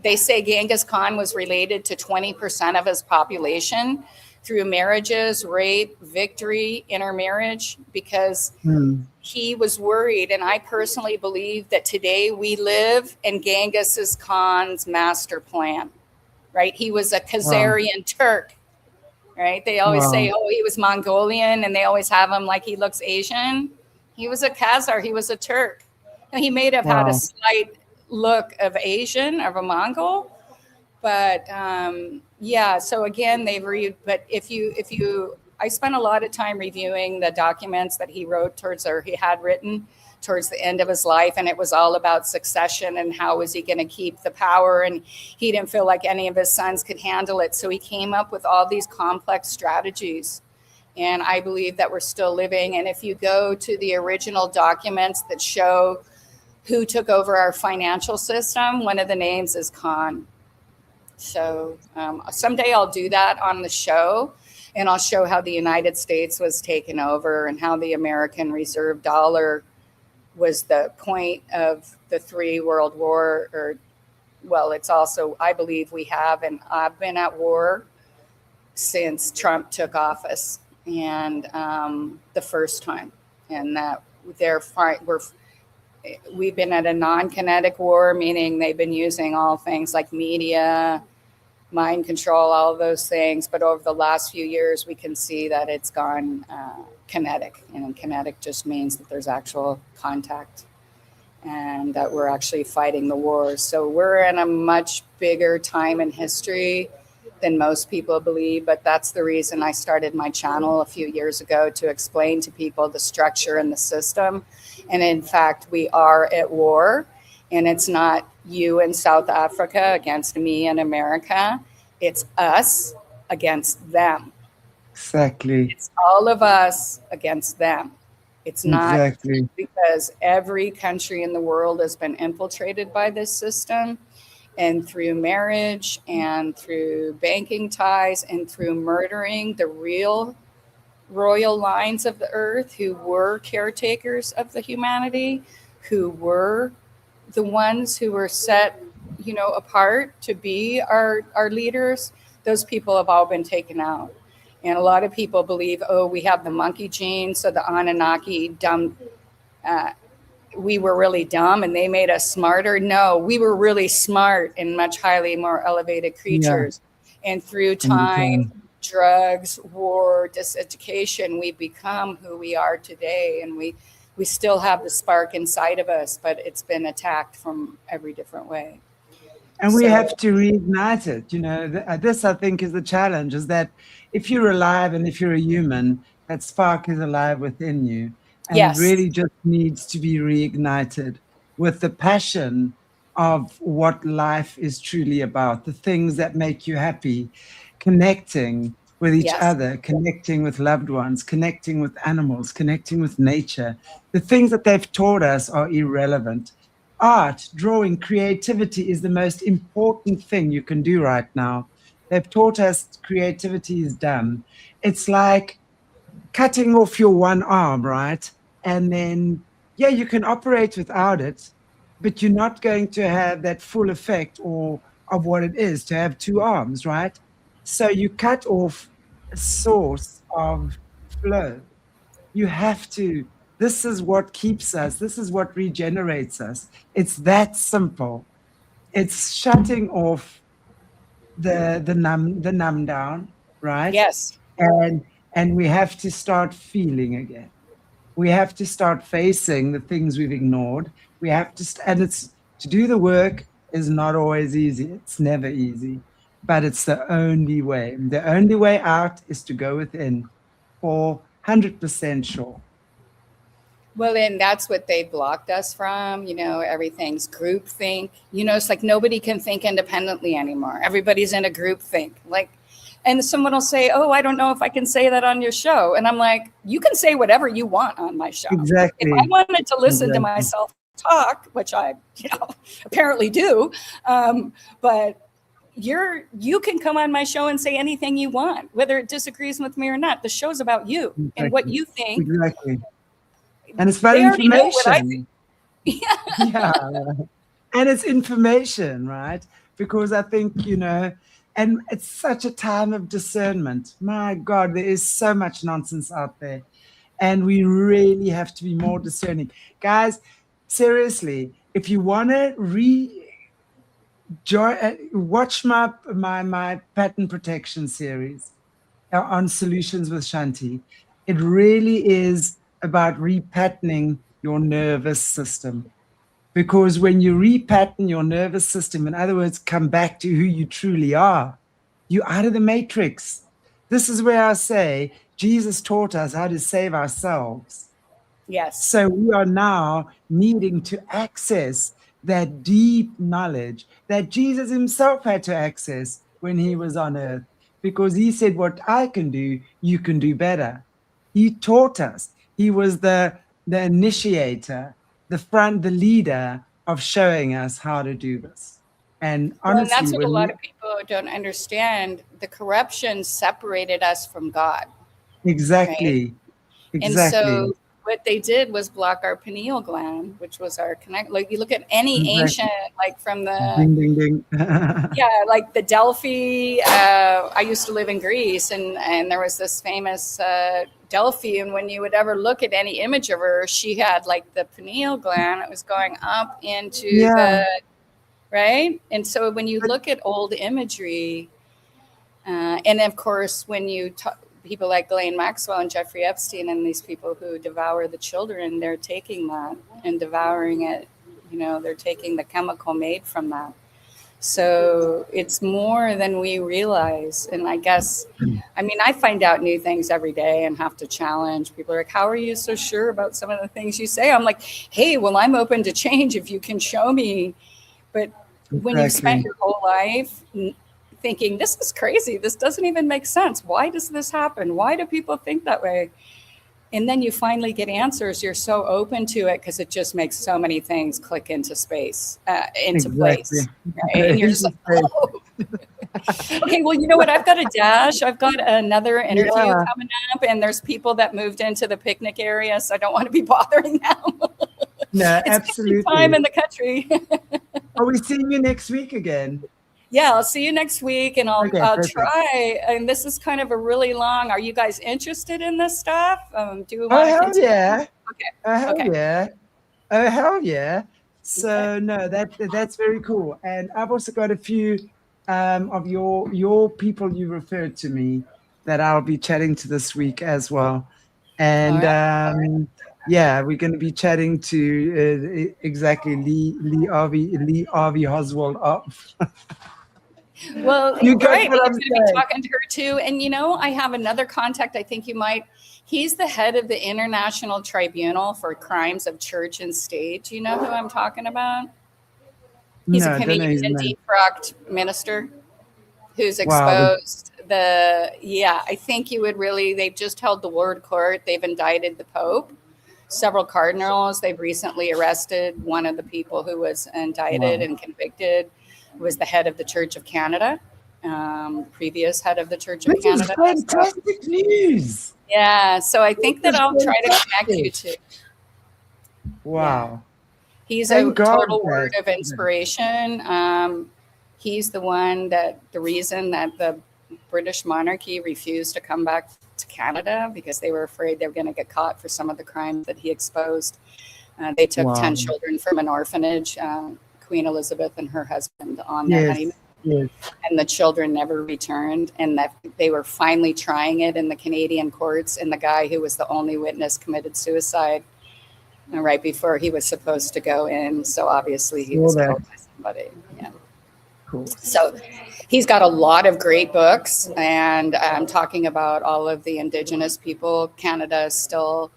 they say Genghis Khan was related to 20% of his population through marriages, rape, victory, intermarriage, because he was worried. And I personally believe that today we live in Genghis Khan's master plan, right? He was a Khazarian Turk, right? They always say, oh, he was Mongolian, and they always have him like he looks Asian. He was a Khazar. He was a Turk. Now, he may have had a slight look of Asian, of a Mongol, but so again, I spent a lot of time reviewing the documents that he had written towards the end of his life, and it was all about succession and how was he going to keep the power, and he didn't feel like any of his sons could handle it, so he came up with all these complex strategies. And I believe that we're still living. And if you go to the original documents that show who took over our financial system, one of the names is Khan. So someday I'll do that on the show, and I'll show how the United States was taken over and how the American reserve dollar was the point of the three world war. It's also, I believe we have, and I've been at war since Trump took office, and the first time, and that we've been at a non-kinetic war, meaning they've been using all things like media, mind control, all of those things. But over the last few years, we can see that it's gone kinetic. And kinetic just means that there's actual contact and that we're actually fighting the wars. So we're in a much bigger time in history than most people believe. But that's the reason I started my channel a few years ago, to explain to people the structure and the system. And in fact, we are at war, and it's not you in South Africa against me in America. It's us against them. Exactly. It's all of us against them. It's not exactly. Because every country in the world has been infiltrated by this system, and through marriage and through banking ties and through murdering the real royal lines of the earth, who were caretakers of the humanity, who were the ones who were set, apart to be our leaders. Those people have all been taken out. And a lot of people believe, we have the monkey gene, so the Anunnaki we were really dumb and they made us smarter. No, we were really smart and much highly more elevated creatures. Yeah. And through time, drugs, war, diseducation, we become who we are today. And we still have the spark inside of us, but it's been attacked from every different way. And we have to reignite it. You know, this I think is the challenge, is that if you're alive and if you're a human, that spark is alive within you. And Yes. It really just needs to be reignited with the passion of what life is truly about, the things that make you happy, connecting with each Yes. other, connecting with loved ones, connecting with animals, connecting with nature. The things that they've taught us are irrelevant. Art, drawing, creativity is the most important thing you can do right now. They've taught us creativity is dumb. It's like cutting off your one arm, right? And then, yeah, you can operate without it, but you're not going to have that full effect or of what it is to have two arms, right? So you cut off a source of flow. You have to. This is what keeps us. This is what regenerates us. It's that simple. It's shutting off the numb down, right? Yes. And we have to start feeling again. We have to start facing the things we've ignored. We have to, and it's to do the work is not always easy. It's never easy, but it's the only way. The only way out is to go within, for 100% sure. Well, and that's what they blocked us from. You know, everything's group think. You know, it's like nobody can think independently anymore. Everybody's in a group think. Like, and someone will say, "Oh, I don't know if I can say that on your show." And I'm like, "You can say whatever you want on my show." Exactly. If I wanted to listen to myself talk, which I, apparently do, but you can come on my show and say anything you want, whether it disagrees with me or not. The show's about you and what you think. Exactly. And it's about information. Yeah. Yeah. And it's information, right? Because I think, and it's such a time of discernment. My God, there is so much nonsense out there. And we really have to be more discerning. Guys, seriously, if you want to watch my patent protection series on Solutions with Shanti. It really is about repatterning your nervous system. Because when you repattern your nervous system, in other words, come back to who you truly are, you're out of the matrix. This is where I say Jesus taught us how to save ourselves. Yes. So we are now needing to access that deep knowledge that Jesus himself had to access when he was on earth, because he said, what I can do, you can do better. He taught us. He was the initiator, the leader of showing us how to do this. And honestly, and that's what a lot of people don't understand. The corruption separated us from God. Exactly. Right? Exactly. And so what they did was block our pineal gland, which was our connect. Like you look at any ancient, like from the ding, ding, ding. Yeah, like the Delphi. I used to live in Greece, and there was this famous Delphi, and when you would ever look at any image of her, she had like the pineal gland. It was going up into the right, and so when you look at old imagery, and of course when you talk. People like Ghislaine Maxwell and Jeffrey Epstein and these people who devour the children, they're taking that and devouring it. They're taking the chemical made from that. So it's more than we realize. And I guess, I find out new things every day and have to challenge. People are like, how are you so sure about some of the things you say? I'm like, hey, well, I'm open to change if you can show me. But when you've spent your whole life thinking, this is crazy, this doesn't even make sense, why does this happen, why do people think that way, and then you finally get answers, you're so open to it because it just makes so many things click into space, into place, right? And you're just like, oh. Okay, well, you know what, I've got a dash, I've got another interview coming up, and there's people that moved into the picnic area, so I don't want to be bothering them. No, it's absolutely time in the country. Are we seeing you next week again? Yeah, I'll see you next week, and I'll try. And this is kind of a really long. Are you guys interested in this stuff? Do we want to continue? Yeah. Okay. Oh hell yeah! Oh hell yeah! So no, that's very cool. And I've also got a few of your people you referred to me that I'll be chatting to this week as well. And yeah, we're going to be chatting to exactly Lee Harvey Oswald. Well, You got right, what you're I'm going to be saying. talking to her too. And you know, I have another contact. I think you might. He's the head of the International Tribunal for Crimes of Church and State. You know who I'm talking about? He's No, a I don't know his Canadian name. defrocked minister who's Wow. exposed the. Yeah, I think you would really. They've just held the word court. They've indicted the Pope, several cardinals. They've recently arrested one of the people who was indicted and convicted. Was the head of the Church of Canada, previous head of the Church of This is Canada. fantastic news. Yeah, so I think that This is I'll try to connect you fantastic. to. Wow. Yeah. He's Thank a God total word that. of inspiration. He's the one that the reason that the British monarchy refused to come back to Canada because they were afraid they were going to get caught for some of the crimes that he exposed. They took 10 children from an orphanage, Queen Elizabeth and her husband, on their honeymoon. Yes. And the children never returned, and that they were finally trying it in the Canadian courts, and the guy who was the only witness committed suicide right before he was supposed to go in. So obviously he was killed by somebody. Yeah. Cool. So he's got a lot of great books, and I'm talking about all of the Indigenous people. Canada is still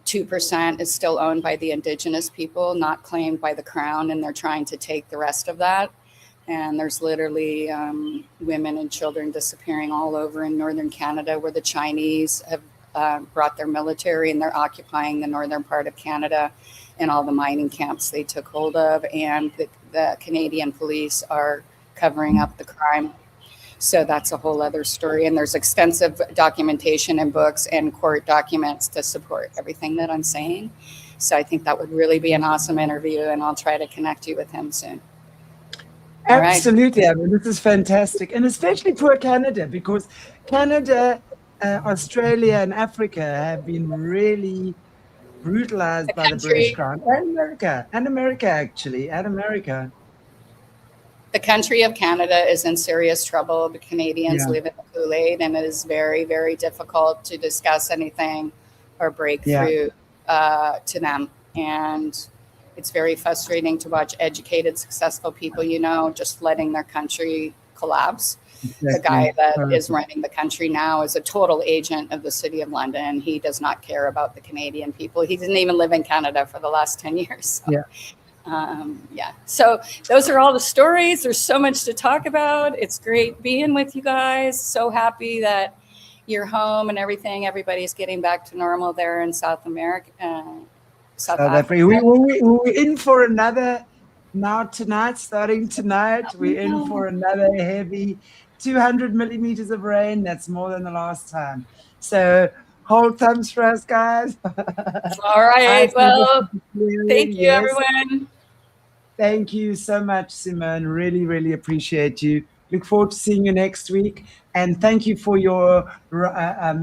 2% is still owned by the Indigenous people, not claimed by the Crown, and they're trying to take the rest of that. And there's literally women and children disappearing all over in northern Canada, where the Chinese have brought their military and they're occupying the northern part of Canada and all the mining camps they took hold of. And the Canadian police are covering up the crime. So that's a whole other story. And there's extensive documentation and books and court documents to support everything that I'm saying. So I think that would really be an awesome interview, and I'll try to connect you with him soon. Absolutely. I mean, this is fantastic. And especially for Canada, because Canada, Australia, and Africa have been really brutalized by the British Crown, and America, actually, and America. The country of Canada is in serious trouble. The Canadians live in the Kool-Aid, and it is very, very difficult to discuss anything or break through to them. And it's very frustrating to watch educated, successful people, just letting their country collapse. Exactly. The guy that is running the country now is a total agent of the City of London. He does not care about the Canadian people. He didn't even live in Canada for the last 10 years. So. So those are all the stories. There's so much to talk about. It's great being with you guys. So happy that you're home and everything. Everybody's getting back to normal there in South America. South Africa. We're in for another, starting tonight, we're in for another heavy 200 millimeters of rain. That's more than the last time. So hold thumbs for us, guys. All right. Well, thank you, everyone. Thank you so much, Simone. Really, really appreciate you. Look forward to seeing you next week. And thank you for your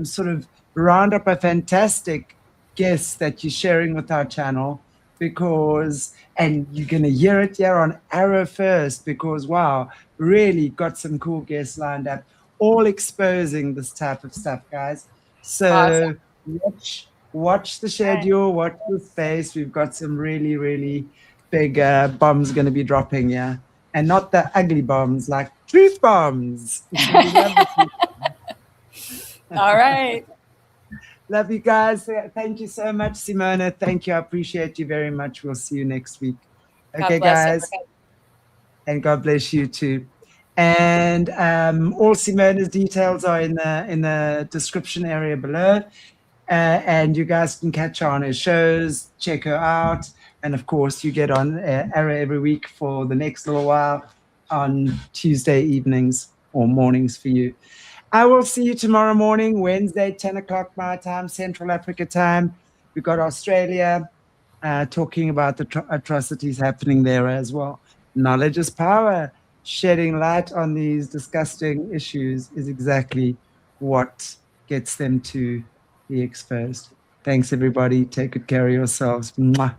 sort of roundup of fantastic guests that you're sharing with our channel, and you're going to hear it here on Arrow first, because wow, really got some cool guests lined up, all exposing this type of stuff, guys. So awesome. Watch the schedule, watch the space. We've got some really, really big bombs going to be dropping, and not the ugly bombs, like truth bombs. All right. Love you guys. Thank you so much, Simona. Thank you. I appreciate you very much. We'll see you next week. Okay, guys. And God bless you too. And all Simona's details are in the description area below. And you guys can catch her on her shows, check her out. And of course, you get on Arrow every week for the next little while on Tuesday evenings or mornings for you. I will see you tomorrow morning, Wednesday, 10 o'clock my time, Central Africa time. We've got Australia talking about the atrocities happening there as well. Knowledge is power. Shedding light on these disgusting issues is exactly what gets them to be exposed. Thanks, everybody. Take good care of yourselves. Mwah.